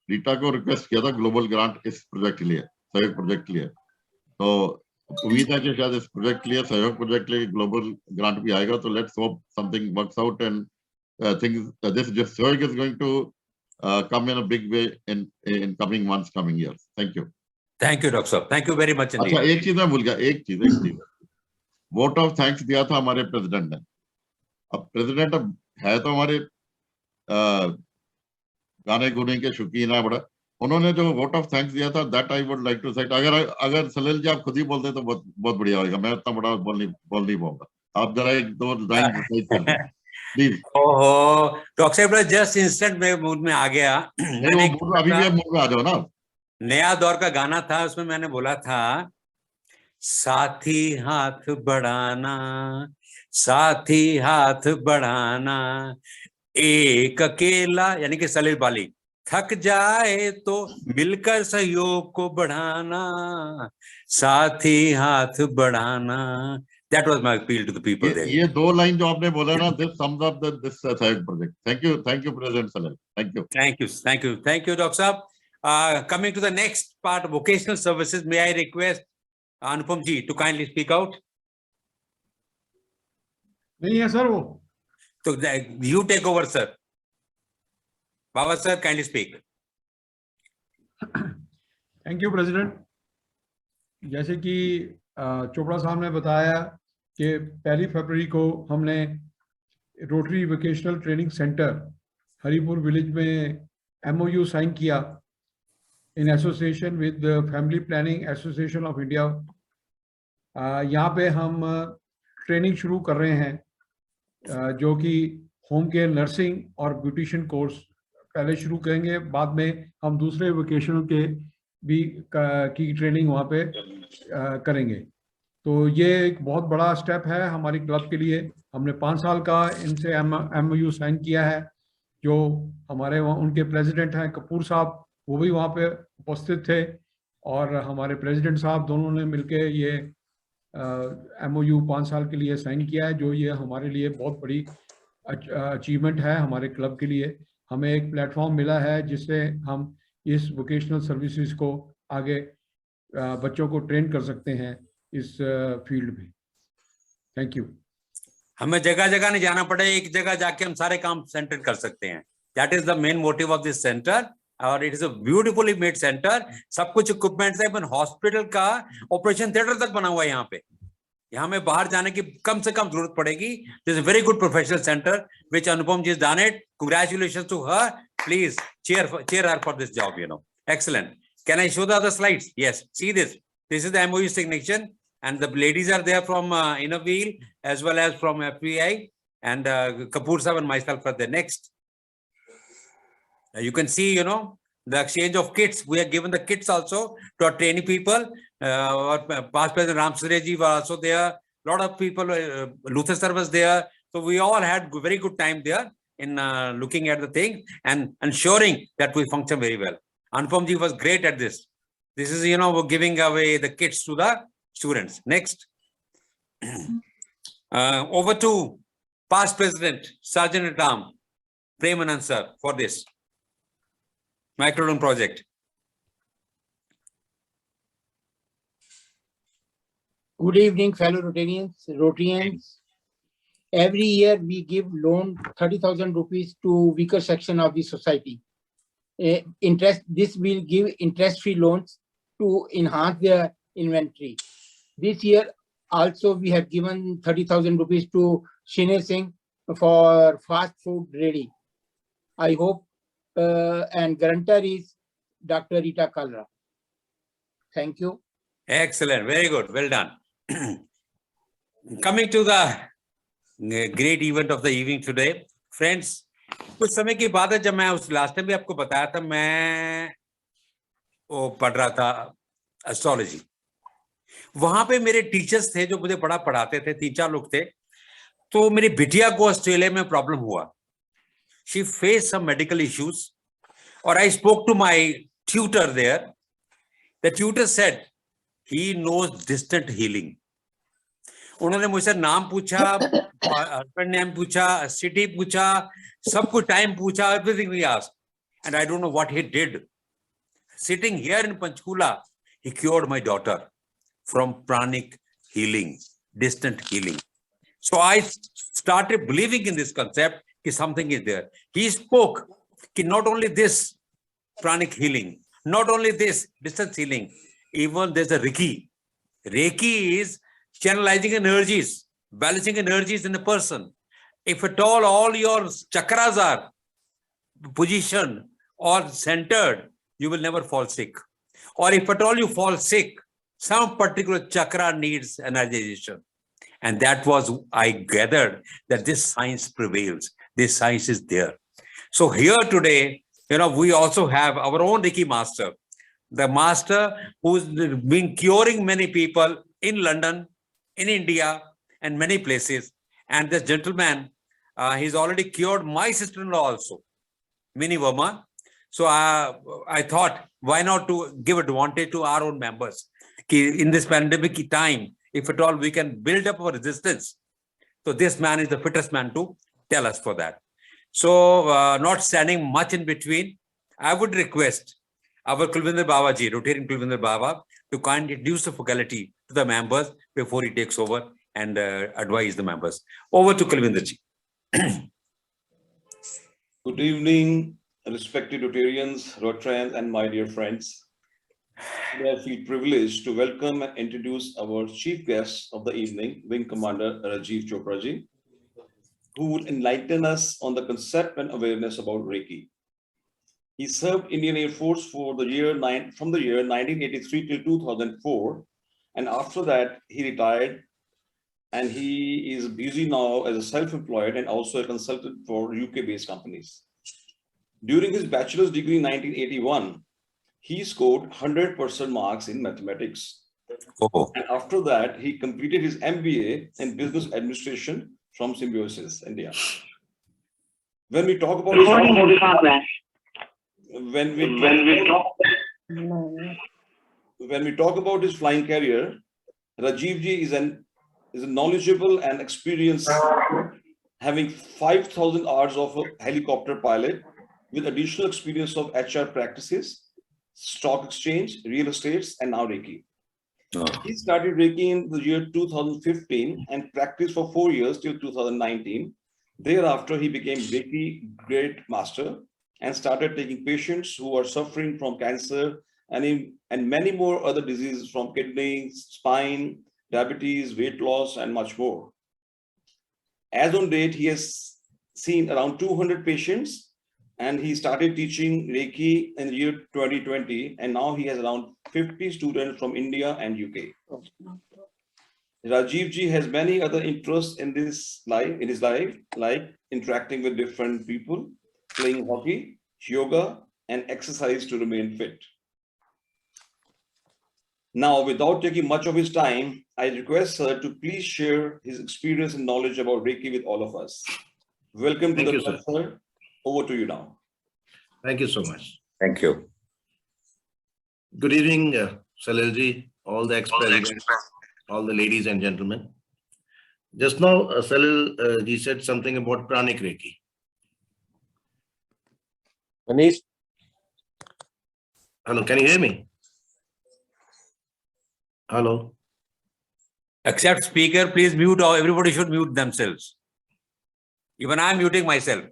रीटा को रिक्वेस्ट किया था ग्लोबल ग्रांट इस प्रोजेक्ट के लिए, सहयोग प्रोजेक्ट के लिए। तो उम्मीद है कि शायद इस प्रोजेक्ट के लिए, सहयोग प्रोजेक्ट के लिए ग्लोबल ग्रांट भी आएगा। तो let's hope something works out and things, this showing is going to come in a big way in coming months, coming years. Thank you. Thank you, Dr. Saab. Thank you very much indeed. अच्छा, एक चीज मैं भूल गया, एक चीज vote of thanks दिया था हमारे प्रेसिडेंट ने। अब प्रेसिडेंट है तो हमारे गाने गुने के शौकीन है बड़ा, उन्होंने जो वोट ऑफ थैंक्स दिया था, that I would like to say, अगर सलील जी आप खुद ही बोल दे तो बहुत बढ़िया होगा। मैं इतना बड़ा बोल नहीं पाऊंगा, आप जरा एक दो लाइन कर दें प्लीज। ओहो, डॉक्टर साहब जस्ट इंस्टेंट में मूड में आ गया। अभी भी मूड में आ जाओ ना। नया दौर का गाना था, उसमें मैंने बोला था, साथी हाथ बढ़ाना, साथी हाथ बढ़ाना, एक अकेला यानी कि सलील बाली थक जाए तो मिलकर सहयोग को बढ़ाना, साथी हाथ बढ़ाना। That was my appeal to the people there. ये दो लाइन जो आपने बोला ना, this sums up this third project. Thank you, President Salil. Thank you, Dr. Saab. Coming to the next part, vocational services, may I request Anupam ji to kindly speak out? नहीं है sir वो। So you take over, sir. Baba sir, kindly speak. Thank you president. जैसे कि चोपड़ा साहब ने बताया कि 1 फरवरी को हमने rotary vocational training centre Haripur village में MOU साइन किया in association with family planning association of India. यहाँ पे हम ट्रेनिंग शुरू कर रहे हैं जो कि होम केयर नर्सिंग और ब्यूटिशियन कोर्स पहले शुरू करेंगे, बाद में हम दूसरे वोकेशनल के भी की ट्रेनिंग वहाँ पे करेंगे। तो ये एक बहुत बड़ा स्टेप है हमारी क्लब के लिए। हमने 5 साल का इनसे MOU साइन किया है। जो हमारे उनके प्रेसिडेंट हैं कपूर साहब, वो भी वहाँ पे उपस्थित थे, और हमारे प्रेसिडेंट साहब दोनों ने मिलके ये MOU 5 साल के लिए साइन किया है, जो ये हमारे लिए बहुत बड़ी अचीवमेंट है हमारे क्लब के लिए। हमें एक प्लेटफॉर्म मिला है जिससे हम इस वोकेशनल सर्विसेज को आगे बच्चों को ट्रेन कर सकते हैं इस फील्ड में। Thank you. हमें जगह जगह नहीं जाना पड़े, एक जगह जाके हम सारे काम सेंटर कर सकते हैं। That is the main motive of this centre, और it is a beautifully made centre. सब कुछ इक्विपमेंट्स है, इवन हॉस्पिटल का ऑपरेशन थिएटर तक बना हुआ है यहाँ पे। यहाँ में बाहर जाने की कम से कम जरूरत पड़ेगी। This is very good professional centre which Anupam ji has done it. Congratulations to her. Please cheer her for this job, you know. Excellent. Can I show the other slides? Yes, see this. This is the MOU signature, and the ladies are there from Inner Wheel as well as from FBI, and Kapoor sir and myself are there. Next. You can see, you know, the exchange of kits. We are given the kits also to our trainee people. Past President Ram Suryaji was also there. A lot of people, Luther sir was there. So we all had very good time there in looking at the thing and ensuring that we function very well. Anupam ji was great at this. This is, you know, we're giving away the kits to the students. Next. Over to past President, Sergeant at Arms, Premanand sir, for this microdrone project. Good evening, fellow Rotarians. Every year we give loan 30,000 rupees to weaker section of the society. This will give interest-free loans to enhance their inventory. This year also we have given 30,000 rupees to Shinay Singh for fast food ready. I hope and guarantor is Dr. Rita Kalra. Thank you. Excellent, very good, well done. Coming to the great event of the evening today, friends. कुछ समय की बात है, जब मैं उस last time भी आपको बताया था, मैं वो पढ़ रहा था एस्ट्रोलॉजी। वहां पे मेरे टीचर्स थे जो मुझे बड़ा पढ़ाते थे, 3-4 लोग थे। तो मेरी बिटिया को ऑस्ट्रेलिया में प्रॉब्लम हुआ। She face some medical issues, और I spoke to my tutor there. The tutor said he knows distant healing. उन्होंने मुझसे नाम पूछा, हस्बैंड नेम पूछा, सिटी पूछा, सब कुछ टाइम पूछा, everything he asked, and I don't know what he did. Sitting here in Panchkula, he cured my daughter from pranic healing, distant healing. So I started believing in this concept something is there. He spoke not only this pranic healing, not only this distance healing, even there's a Reiki. Reiki is channelizing energies, balancing energies in a person. If at all your chakras are positioned or centered, you will never fall sick. Or if at all you fall sick, some particular chakra needs energization. And that was, I gathered that this science prevails. This science is there. So here today, we also have our own Reiki master, the master who's been curing many people in London, in India, and many places. And this gentleman, he's already cured my sister-in-law also, Mini Verma. So I thought, why not to give advantage to our own members? In this pandemic time, if at all we can build up our resistance. So this man is the fittest man to tell us for that. So not standing much in between, I would request our Kulvinder Babaji, Rotarian Kulvinder Baba, to kindly introduce the faculty to the members before he takes over and advise the members. Over to Kulvinderji. Good evening, respected Rotarians, Rotarians, and my dear friends. Today I feel privileged to welcome and introduce our chief guest of the evening, Wing Commander Rajiv Chopra ji, who will enlighten us on the concept and awareness about Reiki. He served Indian Air Force for the year from the year 1983 till 2004, and after that he retired, and he is busy now as a self-employed and also a consultant for UK-based companies. During his bachelor's degree in 1981, he scored 100% marks in mathematics. Oh. And after that, he completed his MBA in business administration from Symbiosis, India. When we talk about when we talk about his flying career, Rajiv ji is a knowledgeable and experienced, having 5,000 hours of a helicopter pilot with additional experience of HR practices, stock exchange, real estates, and now Reiki. Oh. He started Reiki in the year 2015 and practiced for 4 years till 2019. Thereafter, he became Reiki Great Master and started taking patients who are suffering from cancer and many more other diseases from kidney, spine, diabetes, weight loss, and much more. As on date, he has seen around 200 patients, and he started teaching Reiki in the year 2020, and now he has around 50 students from India and UK. Rajiv ji has many other interests in his life, like interacting with different people, playing hockey, yoga, and exercise to remain fit. Now, without taking much of his time, I request sir to please share his experience and knowledge about Reiki with all of us. Welcome to the club, sir. Over to you now. Thank you so much. Thank you. Good evening, Salilji, all the ex-presidents, all the ladies and gentlemen. Just now, Salil ji said something about pranic Reiki. Manish? Hello, can you hear me? Hello. Except speaker, please mute, or everybody should mute themselves. Even I am muting myself.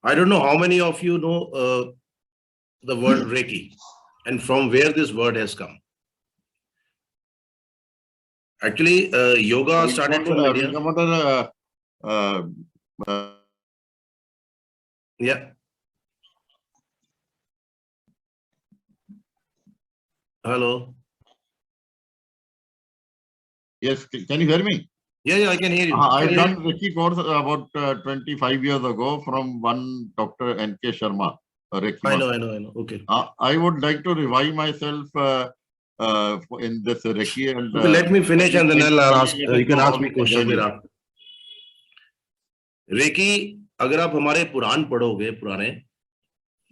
I don't know how many of you know the word Reiki and from where this word has come. Actually, yoga started from India. Yeah. Hello. Yes, can you hear me? Yeah, I can hear you. I've done Reiki course about 25 years ago from one Dr. N.K. Sharma. Reiki I know. Okay. I would like to revive myself in this Reiki. And, okay, let me finish and then I'll ask. You can ask me questions thereafter. Reiki, अगर आप हमारे पुराण पढ़ोगे पुराने,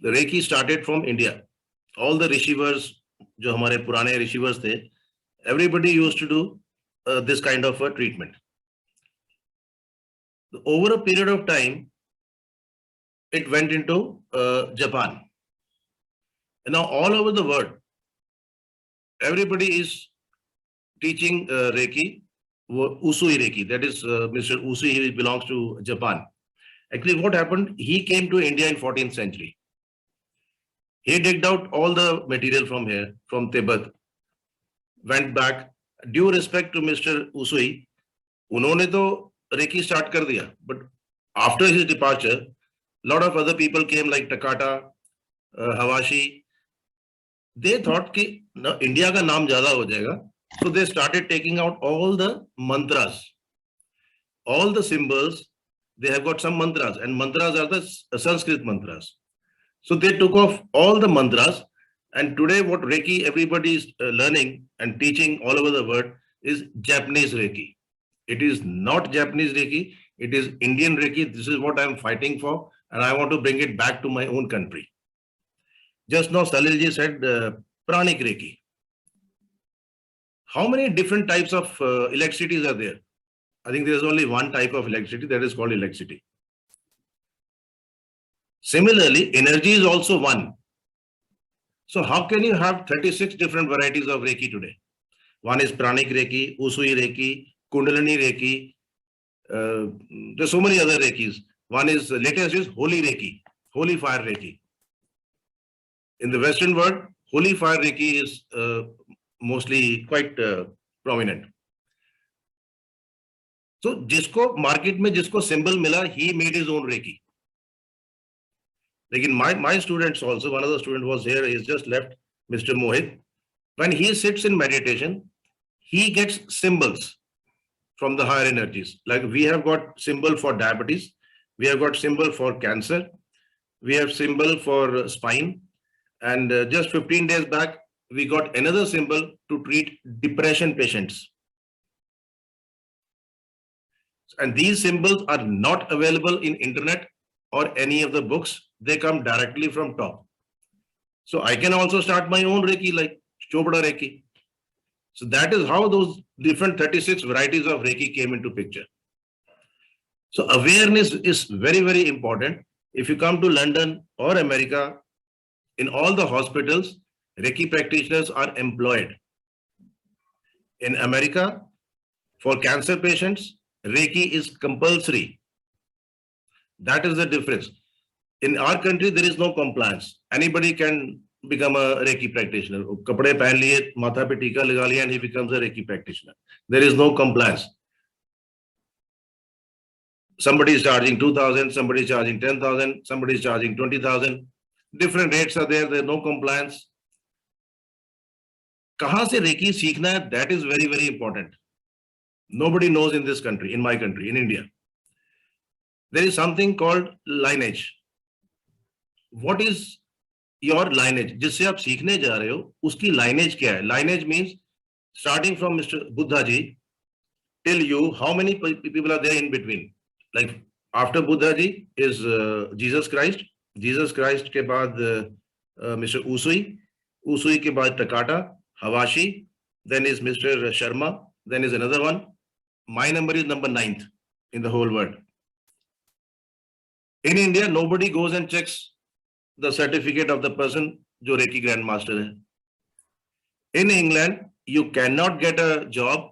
the Reiki started from India. All the rishivers, जो हमारे पुराने rishivers थे, everybody used to do this kind of a treatment. Over a period of time, it went into Japan. And now all over the world, everybody is teaching Reiki Usui Reiki. That is Mr. Usui, he belongs to Japan. Actually, what happened? He came to India in 14th century. He digged out all the material from here, from Tibet, went back. Due respect to Mr. Usui, उन्होंने तो Reiki start कर दिया. But after his departure, lot of other people came like Takata, Hawashi. They thought कि India का नाम ज़्यादा हो जाएगा. So they started taking out all the mantras, all the symbols. They have got some mantras, and mantras are the Sanskrit mantras. So they took off all the mantras, and today what Reiki everybody is learning and teaching all over the world is Japanese Reiki. It is not Japanese Reiki, it is Indian Reiki. This is what I am fighting for, and I want to bring it back to my own country. Just now Salilji said Pranic Reiki. How many different types of electricities are there? I think there is only one type of electricity, that is called electricity. Similarly, energy is also one. So how can you have 36 different varieties of Reiki today? One is Pranic Reiki, Usui Reiki, Kundalini Reiki. There's so many other Reikis. One is, latest is Holy Reiki, Holy Fire Reiki. In the Western world, Holy Fire Reiki is mostly quite prominent. So जिसको market में जिसको symbol मिला, he made his own Reiki. Like in my students also, one of the students was here, he's just left, Mr. Mohit. When he sits in meditation, he gets symbols from the higher energies. Like we have got symbol for diabetes, we have got symbol for cancer, we have symbol for spine, and just 15 days back, we got another symbol to treat depression patients. And these symbols are not available in internet or any of the books. They come directly from top. So I can also start my own Reiki like Chopra Reiki. So that is how those different 36 varieties of Reiki came into picture. So awareness is very, very important. If you come to London or America, in all the hospitals, Reiki practitioners are employed. In America, for cancer patients, Reiki is compulsory. That is the difference. In our country, there is no compliance. Anybody can become a Reiki practitioner. Kapde pehen liye, matha pe tika laga liya, and he becomes a Reiki practitioner. There is no compliance. Somebody is charging 2,000, somebody is charging 10,000, somebody is charging 20,000. Different rates are there. There is no compliance. कहाँ से Reiki सीखना है? That is very, very important. Nobody knows in this country, in my country, in India. There is something called lineage. What is your lineage? जिससे आप सीखने जा रहे हो, उसकी lineage क्या है? Lineage means starting from Mr. Buddha ji till you, how many people are there in between? Like after Buddha ji is Jesus Christ. Jesus Christ के बाद Mr. Usui. Usui के बाद Takata, Hawashi. Then is Mr. Sharma. Then is another one. My number is number 9th in the whole world. In India, nobody goes and checks the certificate of the person जो Reiki Grandmaster है. In England, you cannot get a job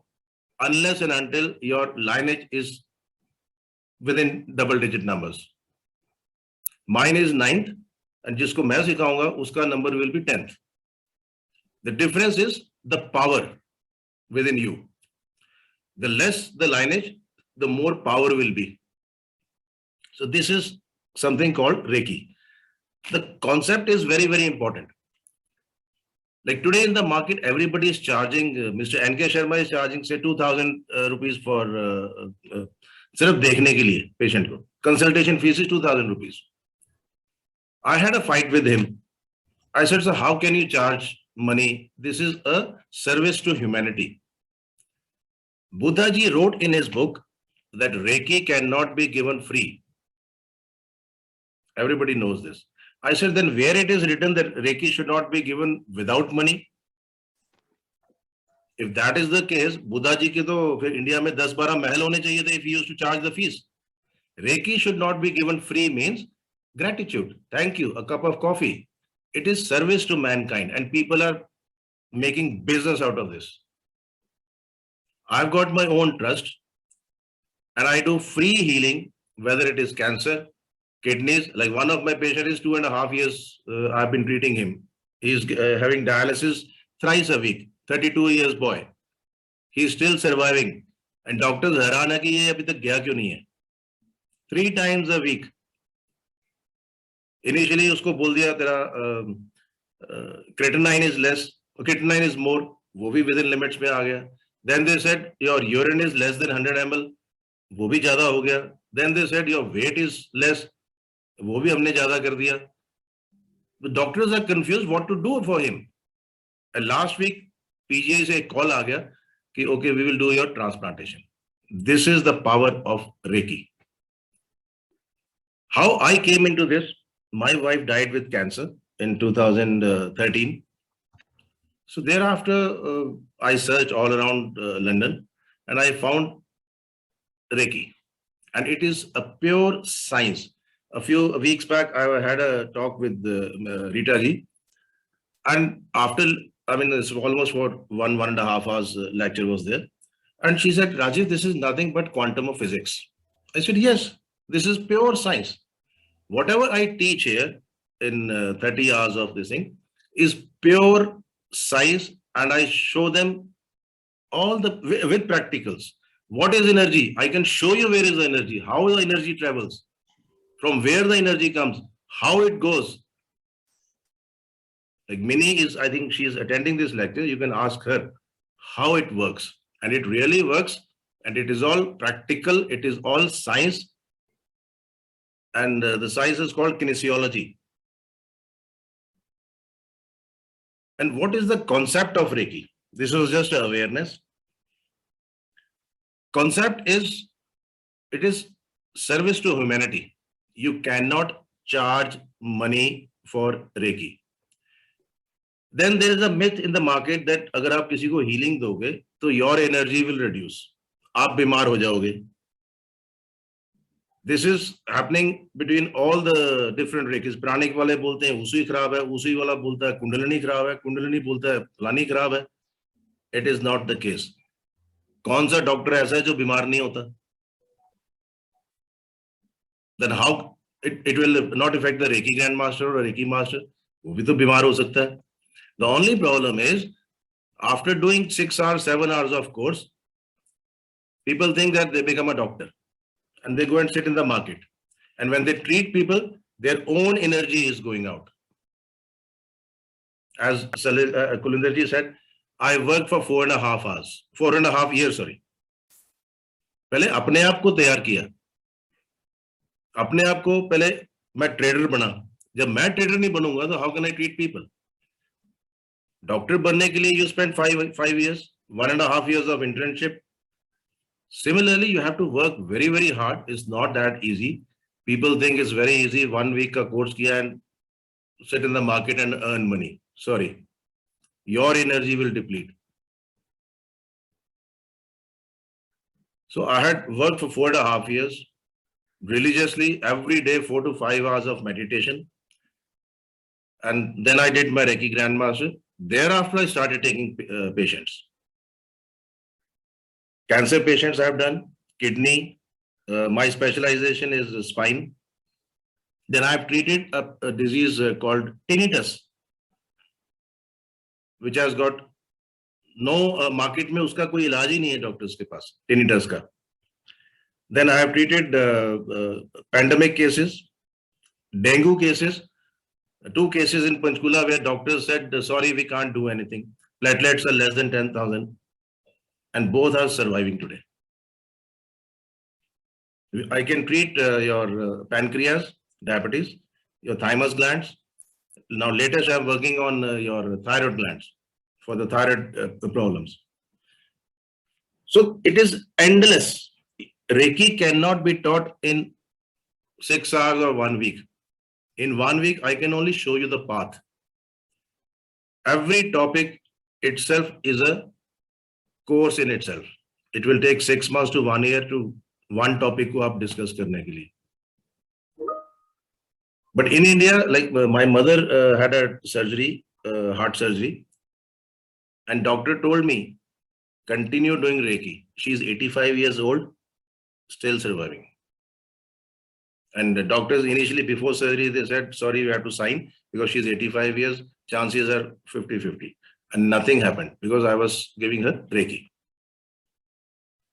unless and until your lineage is within double-digit numbers. Mine is 9th, and जिसको मैं सिखाऊंगा उसका number will be 10th. The difference is the power within you. The less the lineage, the more power will be. So this is something called Reiki. The concept is very, very important. Like today in the market, everybody is charging, Mr. N.K. Sharma is charging say 2,000 rupees for सिर्फ देखने के लिए patient को. Consultation fees is 2,000 rupees. I had a fight with him. I said, so how can you charge money? This is a service to humanity. Buddha ji wrote in his book that Reiki cannot be given free. Everybody knows this. I said, then where it is written that Reiki should not be given without money? If that is the case, Buddha ji ke to फिर India में 10-12 महल होने चाहिए थे if he used to charge the fees. Reiki should not be given free means gratitude. Thank you. A cup of coffee. It is service to mankind, and people are making business out of this. I've got my own trust and I do free healing, whether it is cancer, kidneys. Like one of my patients is 2.5 years, I've been treating him. He's having dialysis thrice a week, 32 years boy. He's still surviving. And doctors हैरान है कि ये अभी तक गया क्यों नहीं है? 3 times a week. Initially उसको बोल दिया तेरा creatinine is less, creatinine is more, वो भी within limits में आ गया. Then they said your urine is less than 100 ml, वो भी ज़्यादा हो गया. Then they said your weight is less, वो भी हमने ज़्यादा कर दिया. The doctors are confused what to do for him. And last week PGI से एक call आ गया कि okay, we will do your transplantation. This is the power of Reiki. How I came into this, my wife died with cancer in 2013. So thereafter, I searched all around London and I found Reiki. And it is a pure science. A few weeks back, I had a talk with Retd. And after, I mean, it's almost for 1.5 hours lecture was there. And she said, Rajiv, this is nothing but quantum of physics. I said, yes, this is pure science. Whatever I teach here in 30 hours of this thing is pure science, and I show them all the with practicals. What is energy? I can show you where is the energy, how the energy travels, from where the energy comes, how it goes. Like Minnie is, I think she is attending this lecture. You can ask her how it works, and it really works, and it is all practical. It is all science. And the science is called kinesiology. And what is the concept of Reiki? This was just awareness. Concept is, it is service to humanity. You cannot charge money for Reiki. Then there is a myth in the market that अगर आप किसी को healing दोगे, तो your energy will reduce. आप बीमार हो जाओगे. This is happening between all the different Reikis. प्राणिक वाले बोलते हैं उसुई खराब है, उसुई वाला बोलता है कुंडलिनी खराब है, कुंडलिनी बोलता है फलानी खराब है. It is not the case. कौन सा डॉक्टर ऐसा है जो बीमार नहीं होता? Then how it will not affect the Reiki grandmaster or Reiki master? वो भी तो बीमार हो सकता है. The only problem is after doing 6 hours, 7 hours of course, people think that they become a doctor. And they go and sit in the market. And when they treat people, their own energy is going out. As Kulindarji said, I worked for 4.5 hours, 4.5 years, sorry. पहले अपने आप को तैयार किया. अपने आप को पहले मैं ट्रेडर बना. जब मैं ट्रेडर नहीं बनूंगा तो how can I treat people? Doctor बनने के लिए you spend 5 years, 1.5 years of internship. Similarly, you have to work very, very hard. It's not that easy. People think it's very easy. 1 week ka course kiya and sit in the market and earn money. Sorry. Your energy will deplete. So I had worked for 4.5 years religiously every day, 4 to 5 hours of meditation. And then I did my Reiki Grandmaster. Thereafter, I started taking patients. Cancer patients I have done, kidney, my specialization is spine. Then I have treated a disease called tinnitus, which has got no market में उसका कोई इलाज ही नहीं है doctors के पास, tinnitus का. Then I have treated pandemic cases, dengue cases, 2 cases in Panchkula where doctors said, sorry, we can't do anything. Platelets are less than 10,000. And both are surviving today. I can treat your pancreas, diabetes, your thymus glands. Now latest I'm working on your thyroid glands for the thyroid problems. So it is endless. Reiki cannot be taught in 6 hours or 1 week. In 1 week, I can only show you the path. Every topic itself is a course in itself. It will take 6 months to 1 year to one topic को आप discuss करने के लिए. But in India, like my mother had a surgery, heart surgery, and doctor told me continue doing Reiki. She's 85 years old, still surviving. And the doctors initially before surgery, they said, sorry, you have to sign because she's 85 years, chances are 50-50. And nothing happened because I was giving her Reiki.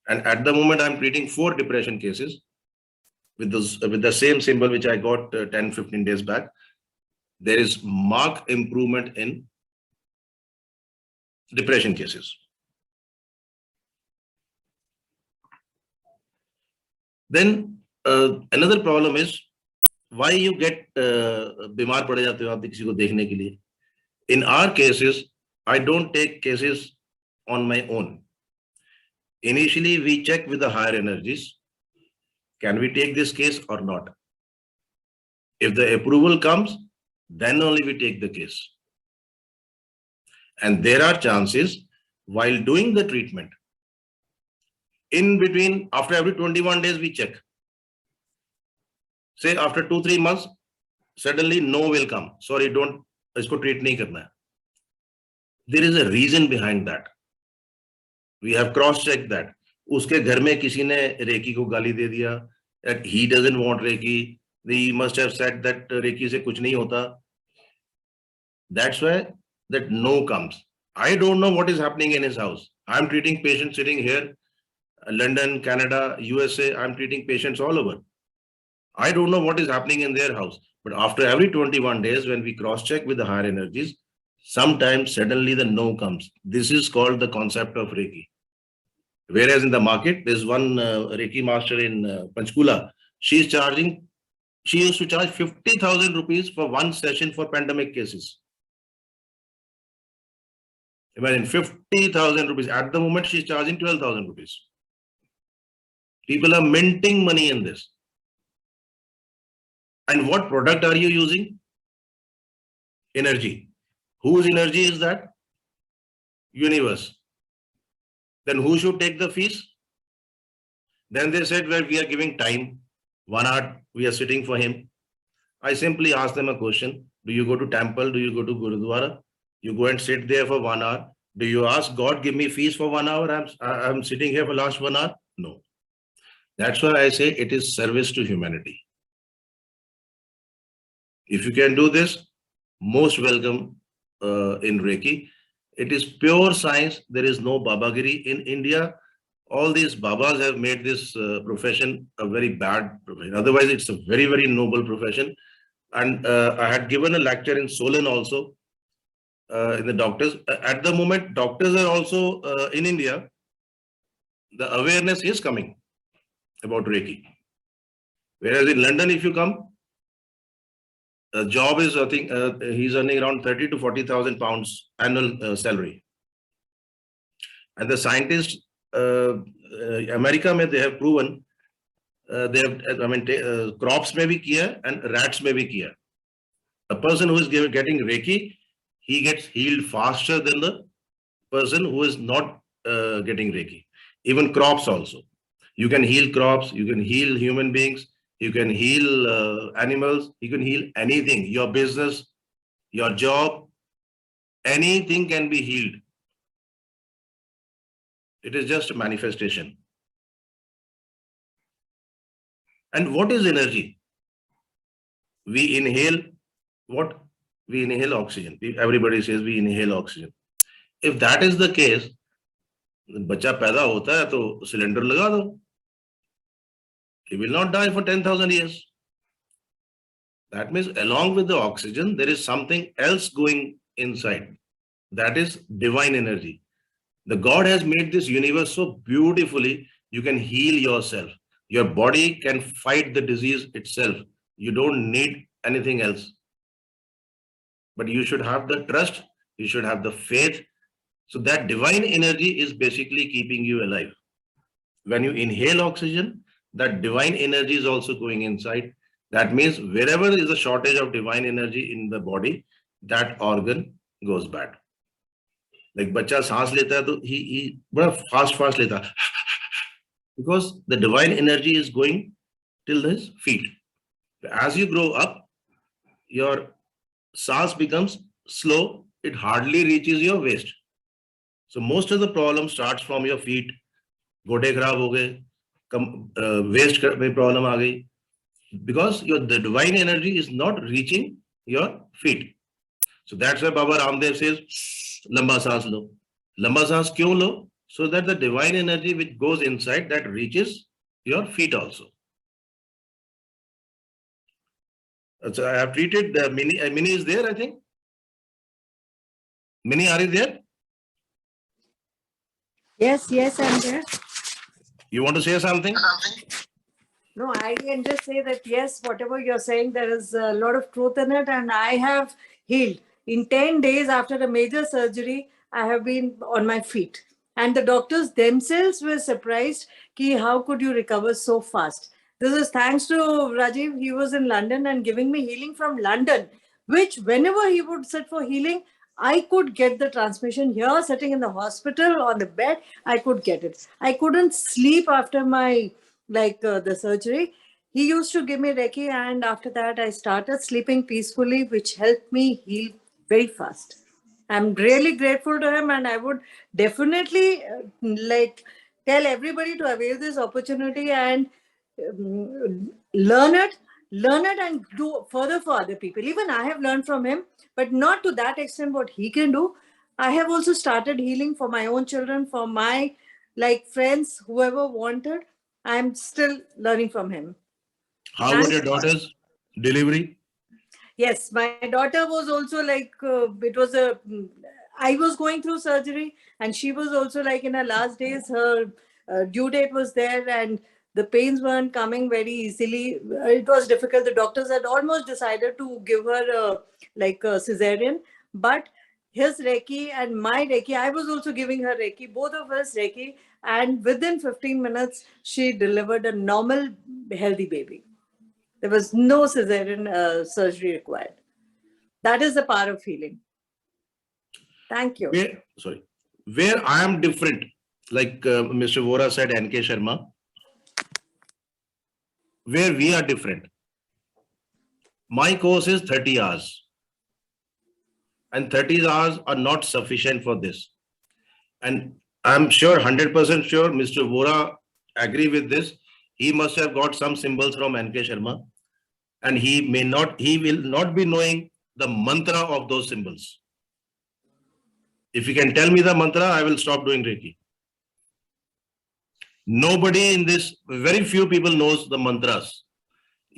And at the moment, I'm treating 4 depression cases with the same symbol which I got 10-15 days back. There is marked improvement in depression cases. Then another problem is why you get बीमार पड़ जाते हो आप किसी को देखने के लिए. In our cases, I don't take cases on my own. Initially, we check with the higher energies. Can we take this case or not? If the approval comes, then only we take the case. And there are chances while doing the treatment. In between, after every 21 days, we check. Say after 2-3 months, suddenly no will come. Sorry, don't, isko treat nahi karna hai. There is a reason behind that. We have cross-checked that. Uske ghar mein kisi ne Reiki ko gali de diya, that he doesn't want Reiki. He must have said that Reiki se kuch nahi hota. That's why that no comes. I don't know what is happening in his house. I'm treating patients sitting here, London, Canada, USA. I'm treating patients all over. I don't know what is happening in their house. But after every 21 days, when we cross-check with the higher energies, sometimes suddenly the no comes. This is called the concept of Reiki. Whereas in the market, there's one Reiki master in Panchkula. She used to charge 50,000 rupees for one session for pandemic cases. Imagine 50,000 rupees. At the moment, she's charging 12,000 rupees. People are minting money in this. And what product are you using? Energy. Whose energy is that? Universe. Then who should take the fees? Then they said, well, we are giving time. 1 hour, we are sitting for him. I simply ask them a question. Do you go to temple? Do you go to Gurudwara? You go and sit there for 1 hour. Do you ask God, give me fees for 1 hour? I'm sitting here for last 1 hour? No. That's why I say it is service to humanity. If you can do this, most welcome in Reiki. It is pure science. There is no Babagiri in India. All these Babas have made this profession a very bad profession. Otherwise, it's a very, very noble profession. And I had given a lecture in Solon also in the doctors. At the moment, doctors are also in India. The awareness is coming about Reiki. Whereas in London, if you come, the job is, I think, he's earning around 30 to 40,000 pounds annual salary. And the scientists, America, they have proven, they have, crops may be kiya and rats may be kiya. A person who is getting Reiki, he gets healed faster than the person who is not getting Reiki. Even crops also. You can heal crops, you can heal human beings, you can heal animals, you can heal anything. Your business, your job, anything can be healed. It is just a manifestation. And what is energy? We inhale what? We inhale oxygen. Everybody says we inhale oxygen. If that is the case, बच्चा पैदा होता है तो cylinder लगा दो. He will not die for 10,000 years. That means along with the oxygen, there is something else going inside. That is divine energy. The God has made this universe so beautifully, you can heal yourself. Your body can fight the disease itself. You don't need anything else. But you should have the trust, you should have the faith. So that divine energy is basically keeping you alive. When you inhale oxygen, that divine energy is also going inside. That means wherever there is a shortage of divine energy in the body, that organ goes bad. Like बच्चा सांस लेता है तो he बड़ा fast लेता है because the divine energy is going till his feet. As you grow up, your सांस becomes slow. It hardly reaches your waist. So most of the problem starts from your feet. गोडे खराब हो गए, waist में problem आ गई, because the divine energy is not reaching your feet. So that's why Baba Ramdev says, lamba saans lo. Lamba saans kyun lo? So that the divine energy which goes inside that reaches your feet also. So I have treated the Mini is there, I think. Mini, are you there? Yes, I'm there. You want to say something? No, I can just say that yes, whatever you're saying, there is a lot of truth in it, and I have healed. In 10 days after a major surgery, I have been on my feet. And the doctors themselves were surprised, ki how could you recover so fast? This is thanks to Rajiv. He was in London and giving me healing from London, which whenever he would sit for healing, I could get the transmission here, sitting in the hospital on the bed, I could get it. I couldn't sleep after my the surgery. He used to give me Reiki, and after that I started sleeping peacefully, which helped me heal very fast. I'm really grateful to him, and I would definitely tell everybody to avail this opportunity and learn it and do further for other people. Even I have learned from him, but not to that extent what he can do. I have also started healing for my own children, for my friends, whoever wanted. I'm still learning from him. How about your daughter's delivery? Yes, my daughter was also I was going through surgery, and she was also in her last days. Her due date was there, and the pains weren't coming very easily. It was difficult. The doctors had almost decided to give her a cesarean, but his Reiki and my Reiki, I was also giving her Reiki, both of us Reiki, and within 15 minutes, she delivered a normal, healthy baby. There was no cesarean surgery required. That is the power of healing. Thank you. Where I am different, like Mr. Vora said, N.K. Sharma, where we are different. My course is 30 hours. And 30 hours are not sufficient for this. And I'm sure, 100% sure, Mr. Vora agree with this. He must have got some symbols from N.K. Sharma. And he will not be knowing the mantra of those symbols. If you can tell me the mantra, I will stop doing Reiki. Nobody in this, very few people knows the mantras.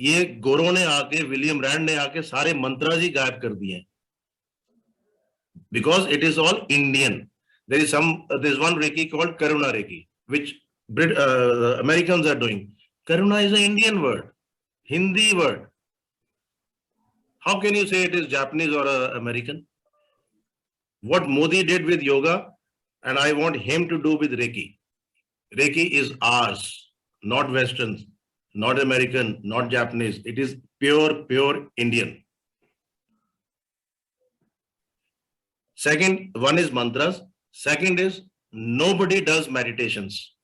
ये गोरों ने आके, William Rand ने आके सारे मंत्रास ही गायब कर दिए. Because it is all Indian. There is one Reiki called Karuna Reiki, which Americans are doing. Karuna is an Indian word, Hindi word. How can you say it is Japanese or American? What Modi did with yoga, and I want him to do with Reiki. Reiki is ours, not Western, not American, not Japanese. It is pure Indian. Second, one is mantras. Second is nobody does meditations.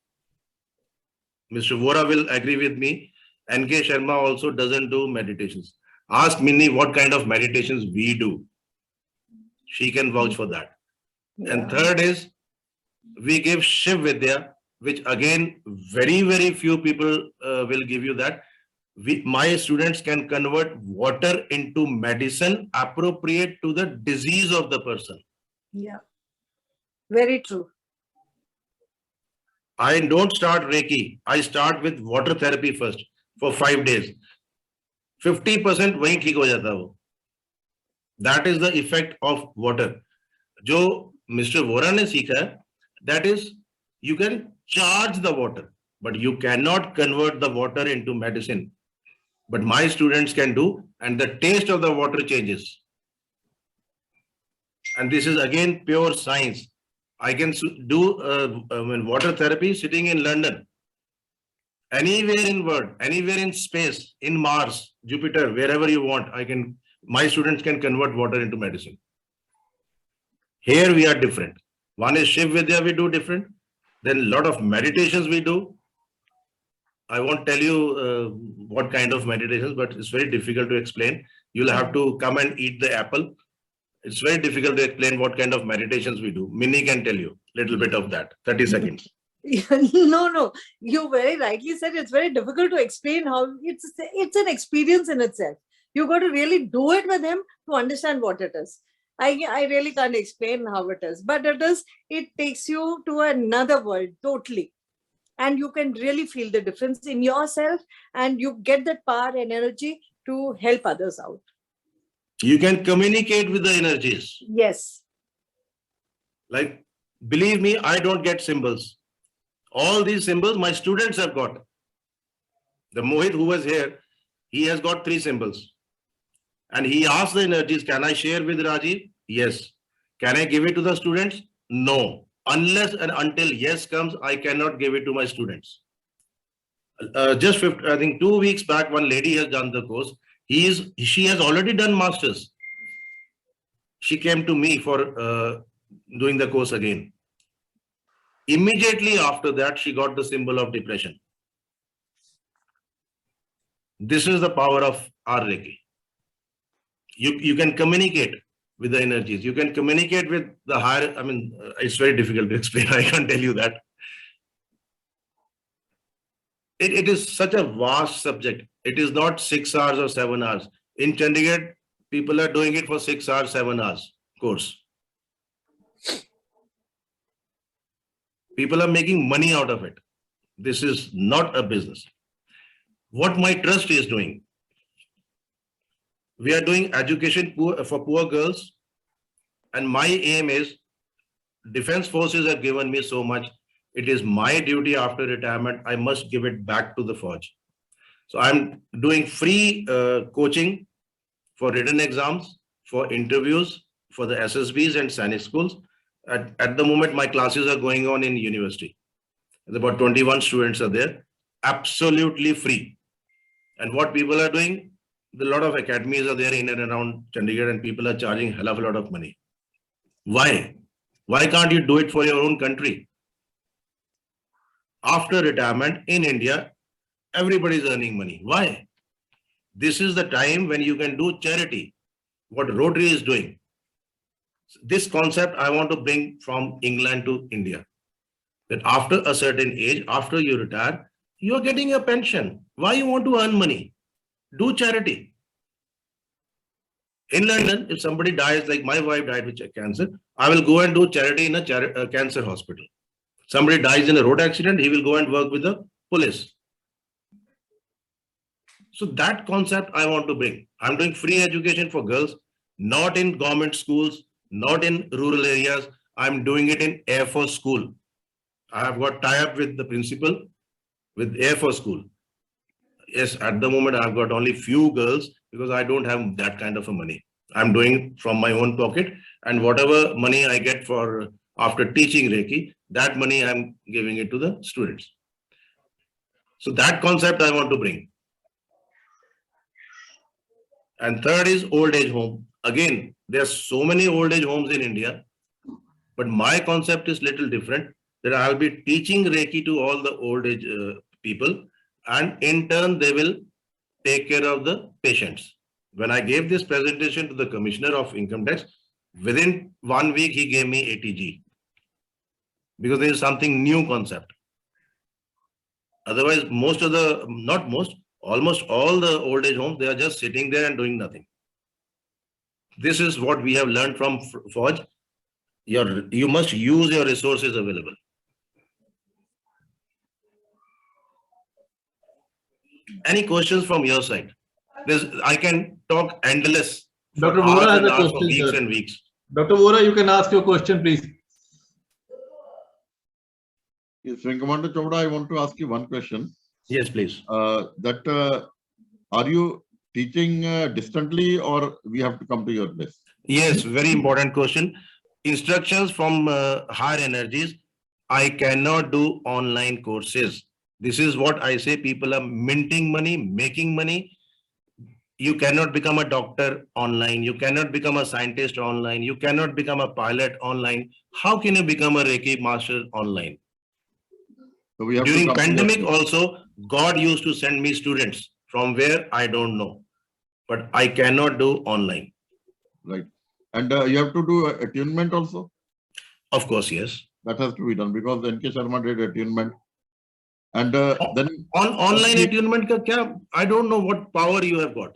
Mr. Vora will agree with me. N.K. Sharma also doesn't do meditations. Ask Minnie what kind of meditations we do. She can vouch for that. Yeah. And third is we give Shiv Vidya, which again, very few people will give you that. My students can convert water into medicine appropriate to the disease of the person. Yeah, very true. I don't start Reiki. I start with water therapy first for 5 days. 50% वहीं ठीक हो जाता वो. That is the effect of water. जो Mr. Vora ने सीखा है, that is you can charge the water, but you cannot convert the water into medicine. But my students can do, and the taste of the water changes. And this is again pure science. I can do water therapy sitting in London. Anywhere in world, anywhere in space, in Mars, Jupiter, wherever you want, my students can convert water into medicine. Here we are different. One is Shiv Vidya we do different. Then a lot of meditations we do. I won't tell you what kind of meditations, but it's very difficult to explain. You'll have to come and eat the apple. It's very difficult to explain what kind of meditations we do. Minnie can tell you a little bit of that. 30 seconds. No. You very rightly said it's very difficult to explain how it's an experience in itself. You got to really do it with him to understand what it is. I really can't explain how it is, but it takes you to another world totally. And you can really feel the difference in yourself, and you get that power and energy to help others out. You can communicate with the energies. Yes. Like, believe me, I don't get symbols. All these symbols my students have got. The Mohit who was here, he has got 3 symbols. And he asked the energies, can I share with Rajiv? Yes. Can I give it to the students? No. Unless and until yes comes, I cannot give it to my students. I think 2 weeks back, one lady has done the course. She has already done masters. She came to me for doing the course again. Immediately after that, she got the symbol of depression. This is the power of our Reiki. You can communicate with the energies. You can communicate with the higher, it's very difficult to explain. I can't tell you that. It is such a vast subject. It is not 6 hours or 7 hours. In Chandigarh, people are doing it for 6 hours, 7 hours course. People are making money out of it. This is not a business. What my trust is doing, we are doing education for poor girls. And my aim is, Defense Forces have given me so much. It is my duty after retirement. I must give it back to the forge. So I'm doing free coaching for written exams, for interviews, for the SSBs and Sainik schools. At the moment, my classes are going on in university. There's about 21 students are there, absolutely free. And what people are doing, a lot of academies are there in and around Chandigarh, and people are charging a hell of a lot of money. Why? Why can't you do it for your own country? After retirement in India, everybody is earning money. Why? This is the time when you can do charity, what Rotary is doing. This concept I want to bring from England to India. That after a certain age, after you retire, you are getting a pension. Why you want to earn money? Do charity. In London, if somebody dies, like my wife died with cancer, I will go and do charity in a cancer hospital. Somebody dies in a road accident, he will go and work with the police. So that concept I want to bring. I'm doing free education for girls, not in government schools, not in rural areas. I'm doing it in Air Force School. I have got tie-up with the principal, with Air Force School. Yes, at the moment, I've got only few girls because I don't have that kind of a money. I'm doing from my own pocket, and whatever money I get for after teaching Reiki, that money I'm giving it to the students. So that concept I want to bring. And third is old age home. Again, there are so many old age homes in India, but my concept is little different, that I'll be teaching Reiki to all the old age people, and in turn, they will take care of the patients. When I gave this presentation to the Commissioner of Income Tax, within 1 week, he gave me ATG, because there is something new concept. Otherwise, almost all the old age homes, they are just sitting there and doing nothing. This is what we have learned from Forge. You must use your resources available. Any questions from your side? I can talk endless. Dr. Vora has a question, weeks sir. And weeks. Dr. Vora, you can ask your question, please. Yes, Wing Commander Chopra, I want to ask you one question. Yes, please. Are you teaching distantly, or we have to come to your place? Yes, very important question. Instructions from higher energies. I cannot do online courses. This is what I say. People are minting money, making money. You cannot become a doctor online. You cannot become a scientist online. You cannot become a pilot online. How can you become a Reiki master online? So we have During pandemic also, God used to send me students from where I don't know, but I cannot do online. Right. And you have to do attunement also. Of course, yes. That has to be done because N.K. Sharma did attunement. And then on online attunement ka kya? I don't know what power you have got.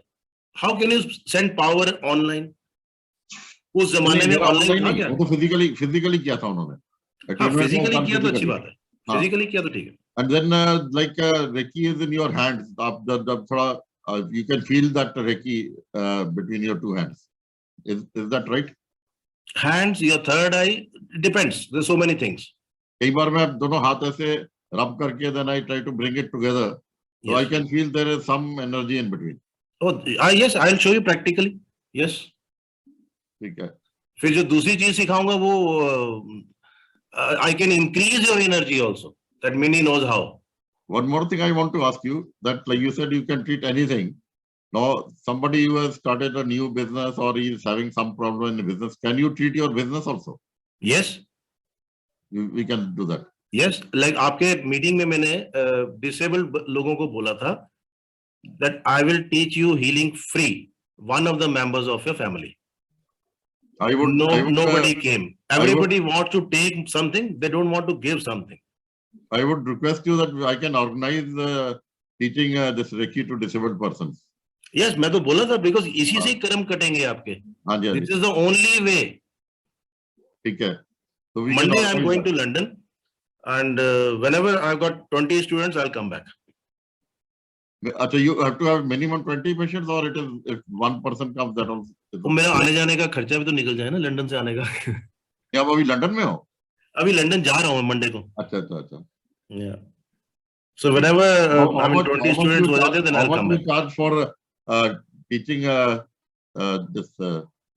How can you send power online? उस जमाने में online था क्या? वो तो physically किया था उन्होंने. हाँ, physically किया तो अच्छी बात है. Physically किया तो ठीक है. And then like Reiki is in your hands. जब थोड़ा you can feel that Reiki between your two hands. Is that right? Hands, your third eye, depends. There's so many things. कई बार मैं दोनों हाथ ऐसे rub करके then I try to bring it together. So Yes. I can feel there is some energy in between. Oh, yes, I'll show you practically. Yes. ठीक है. फिर जो दूसरी चीज सिखाऊंगा वो I can increase your energy also. That Mini knows how. One more thing I want to ask you, that like you said, you can treat anything. Now, somebody who has started a new business or is having some problem in the business, can you treat your business also? Yes. We can do that. Yes. Like आपके meeting में मैंने disabled लोगों को बोला था that I will teach you healing free. One of the members of your family. Nobody came. Everybody wants to take something. They don't want to give something. I would request you that I can organize teaching this Reiki to disabled persons. Yes, मैं तो बोला था because इसी से कर्म कटेंगे आपके. हाँ जी. This is the only way. ठीक है. So Monday I am going to London, and whenever I've got 20 students, I'll come back. अच्छा, you have to have minimum 20 patients, or it is if one person comes that also. तो मेरा आने जाने का खर्चा भी तो निकल जाए ना लंदन से आने का. क्या आप अभी लंदन में हो? अभी लंदन जा रहा हूँ मंडे को. अच्छा. Yeah. So whenever I mean 20 students हो जाते, then I'll come back. How much you charge for teaching this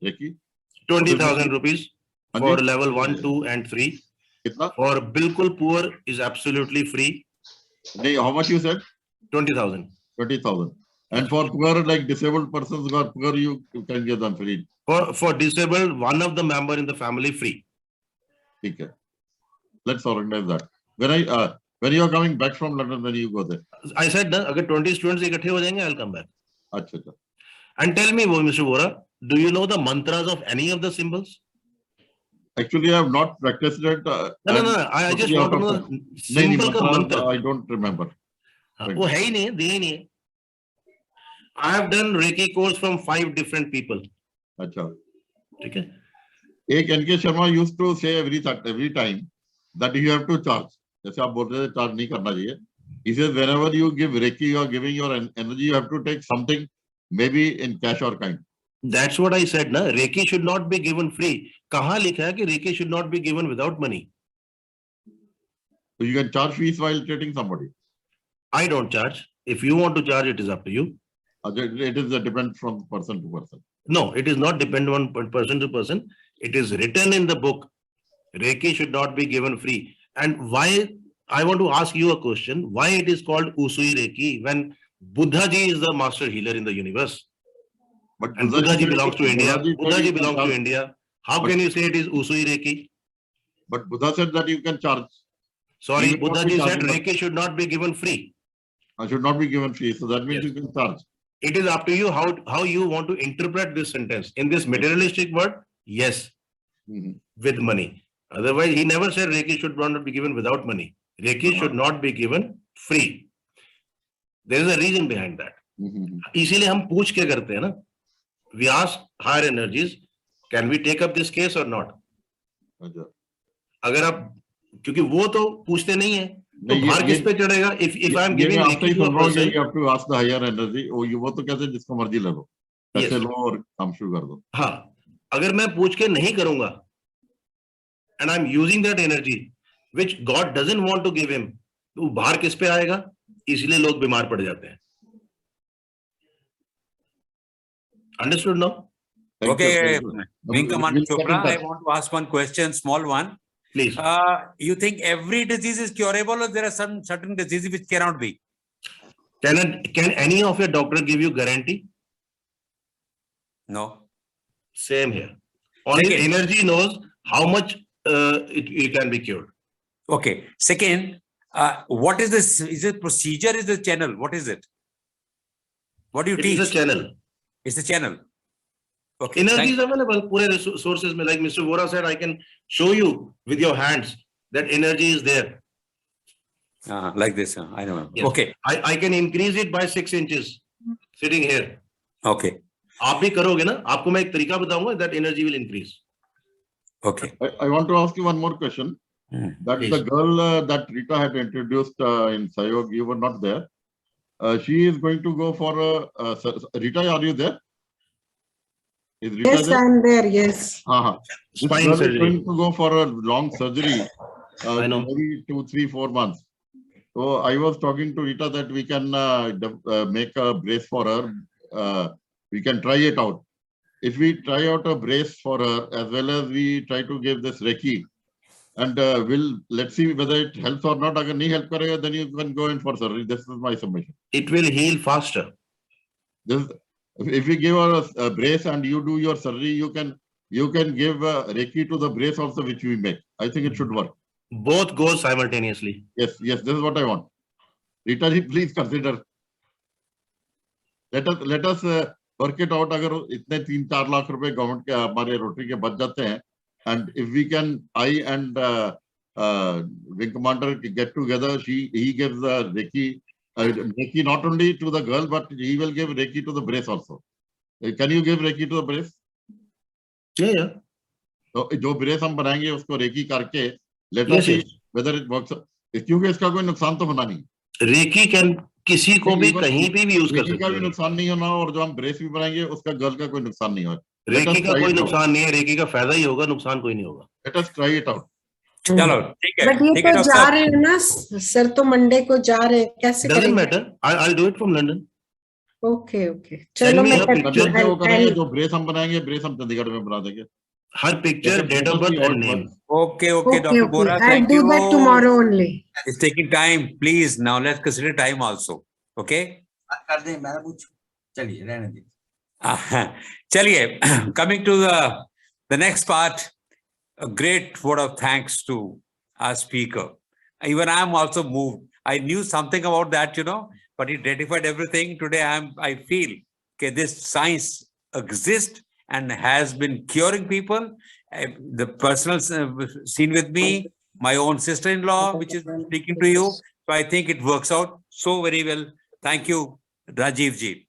Reiki? 20,000 rupees for level 1, 2, and 3. कितना? For bilkul poor is absolutely free. How much you said? 20,000. 20,000. And for poor, like disabled persons who are poor, you can give them free. For disabled, one of the member in the family free. Okay. Let's organize that. When you are coming back from London, when you go there? I said that अगर 20 students इकट्ठे हो जाएंगे, I'll come back. अच्छा. And tell me, Mr. Vora, do you know the mantras of any of the symbols? Actually, I have not practiced it. No. I just want to know the symbol का mantra. I don't remember. वो है ही नहीं, दिए ही नहीं. I have done Reiki course from 5 different people. अच्छा. ठीक है. एक N.K. Sharma used to say every time that you have to charge. जैसे आप बोल रहे थे charge नहीं करना चाहिए. He says whenever you give Reiki, you are giving your energy. You have to take something, maybe in cash or kind. That's what I said, na. Reiki should not be given free. कहाँ लिखा है कि Reiki should not be given without money? So you can charge fees while treating somebody. I don't charge. If you want to charge, it is up to you. It is depend from person to person. No, it is not depend on person to person. It is written in the book. Reiki should not be given free. And why? I want to ask you a question. Why it is called Usui Reiki when Buddha ji is the master healer in the universe? But and Buddha ji belongs to India. Buddha ji belongs to India. How can you say it is Usui Reiki? But Buddha said that you can charge. Sorry, Buddha ji said Reiki should not be given free. Should not be given free. So that means you can charge. It is up to you how you want to interpret this sentence. In this materialistic word, yes, with money. Otherwise, he never said Reiki should not be given without money. Reiki should not be given free. There is a reason behind that. इसीलिए हम पूछ के करते हैं ना. We ask higher energies, can we take up this case or not? अगर आप क्योंकि वो तो पूछते नहीं है तो भार किस पे चढ़ेगा? If I am giving Reiki to a person, you have to ask the higher energy. वो तो कहते हैं जिसको मर्जी ले लो, पैसे लो और काम शुरू कर दो. हाँ, अगर मैं पूछ के नहीं करूंगा, and I am using that energy which God doesn't want to give him, तो भार किस पे आएगा? इसलिए लोग बीमार पड़ जाते हैं. Understood now? Okay, Wing Commander Chopra, I want to ask one question, small one. Please. You think every disease is curable, or there are some certain diseases which cannot be? Can any of your doctor give you guarantee? No. Same here. Only energy knows how much it can be cured. Okay. Second, what is this? Is it procedure? Is it channel? What is it? What do you teach? It's a channel. It's a channel. Okay. Energy is available. Pure sources mein, like Mr. Vora said, I can show you with your hands that energy is there. Like this. I know. Yes. Okay. I can increase it by 6 inches sitting here. Okay. आप भी करोगे ना, आपको मैं एक तरीका बताऊंगा, that energy will increase. Okay. I want to ask you one more question. That Please. the girl that Rita had introduced in Sayog, you were not there. She is going to go for Rita, are you there? Is Rita Yes, there? I'm there. Yes. This Spine girl is surgery. going to go for a long surgery. I know. Maybe 2, 3, 4 months. So I was talking to Rita that we can make a brace for her. We can try it out. If we try out a brace for her, as well as we try to give this Reiki, and let's see whether it helps or not. Agar nahi help karega, then you can go in for surgery. This is my submission. It will heal faster. If we give her a brace and you do your surgery, you can give Reiki to the brace also, which we make. I think it should work. Both go simultaneously. Yes, this is what I want. Rita ji, please consider. Let us work it out. Agar itne 3-4 lakh rupees government ke hamare Rotary ke bach jate hain, and if we can, I and wing commander get together, he gives Reiki, Reiki not only to the girl, but he will give Reiki to the brace also. Can you give Reiki to the brace? Yeah. So जो brace हम बनाएंगे उसको Reiki करके, let us see whether it works. क्योंकि इसका कोई नुकसान तो होना नहीं. Reiki can किसी को भी कहीं भी यूज कर सकते हैं. Reiki का भी नुकसान नहीं होना, और जो हम brace भी बनाएंगे उसका गर्ल का कोई नुकसान नहीं होगा. रेकी का कोई नुकसान नहीं है, रेकी का फायदा ही होगा, नुकसान कोई नहीं होगा. Let us try it out. चलो ठीक है. बट ये तो जा रहे हैं ना सर, तो मंडे को जा रहे हैं, कैसे करेंगे? Doesn't matter. I'll do it from London. Okay. चलो मैं करती हूँ. जो ब्रेस हम बनाएंगे, ब्रेस हम चंडीगढ़ में बना देंगे. हर picture, date of birth and name. Okay, Dr. Bora, I'll do that tomorrow only. It's taking time. Please, now let's consider time also. Okay? कर दें, मैं पूछूं. चलिए, रहने दीजिए. Chaliye, coming to the next part, a great word of thanks to our speaker. Even I am also moved. I knew something about that, but he ratified everything. Today I feel that this science exists and has been curing people. The personal scene with me, my own sister-in-law, which is speaking to you. So I think it works out so very well. Thank you, Rajiv ji.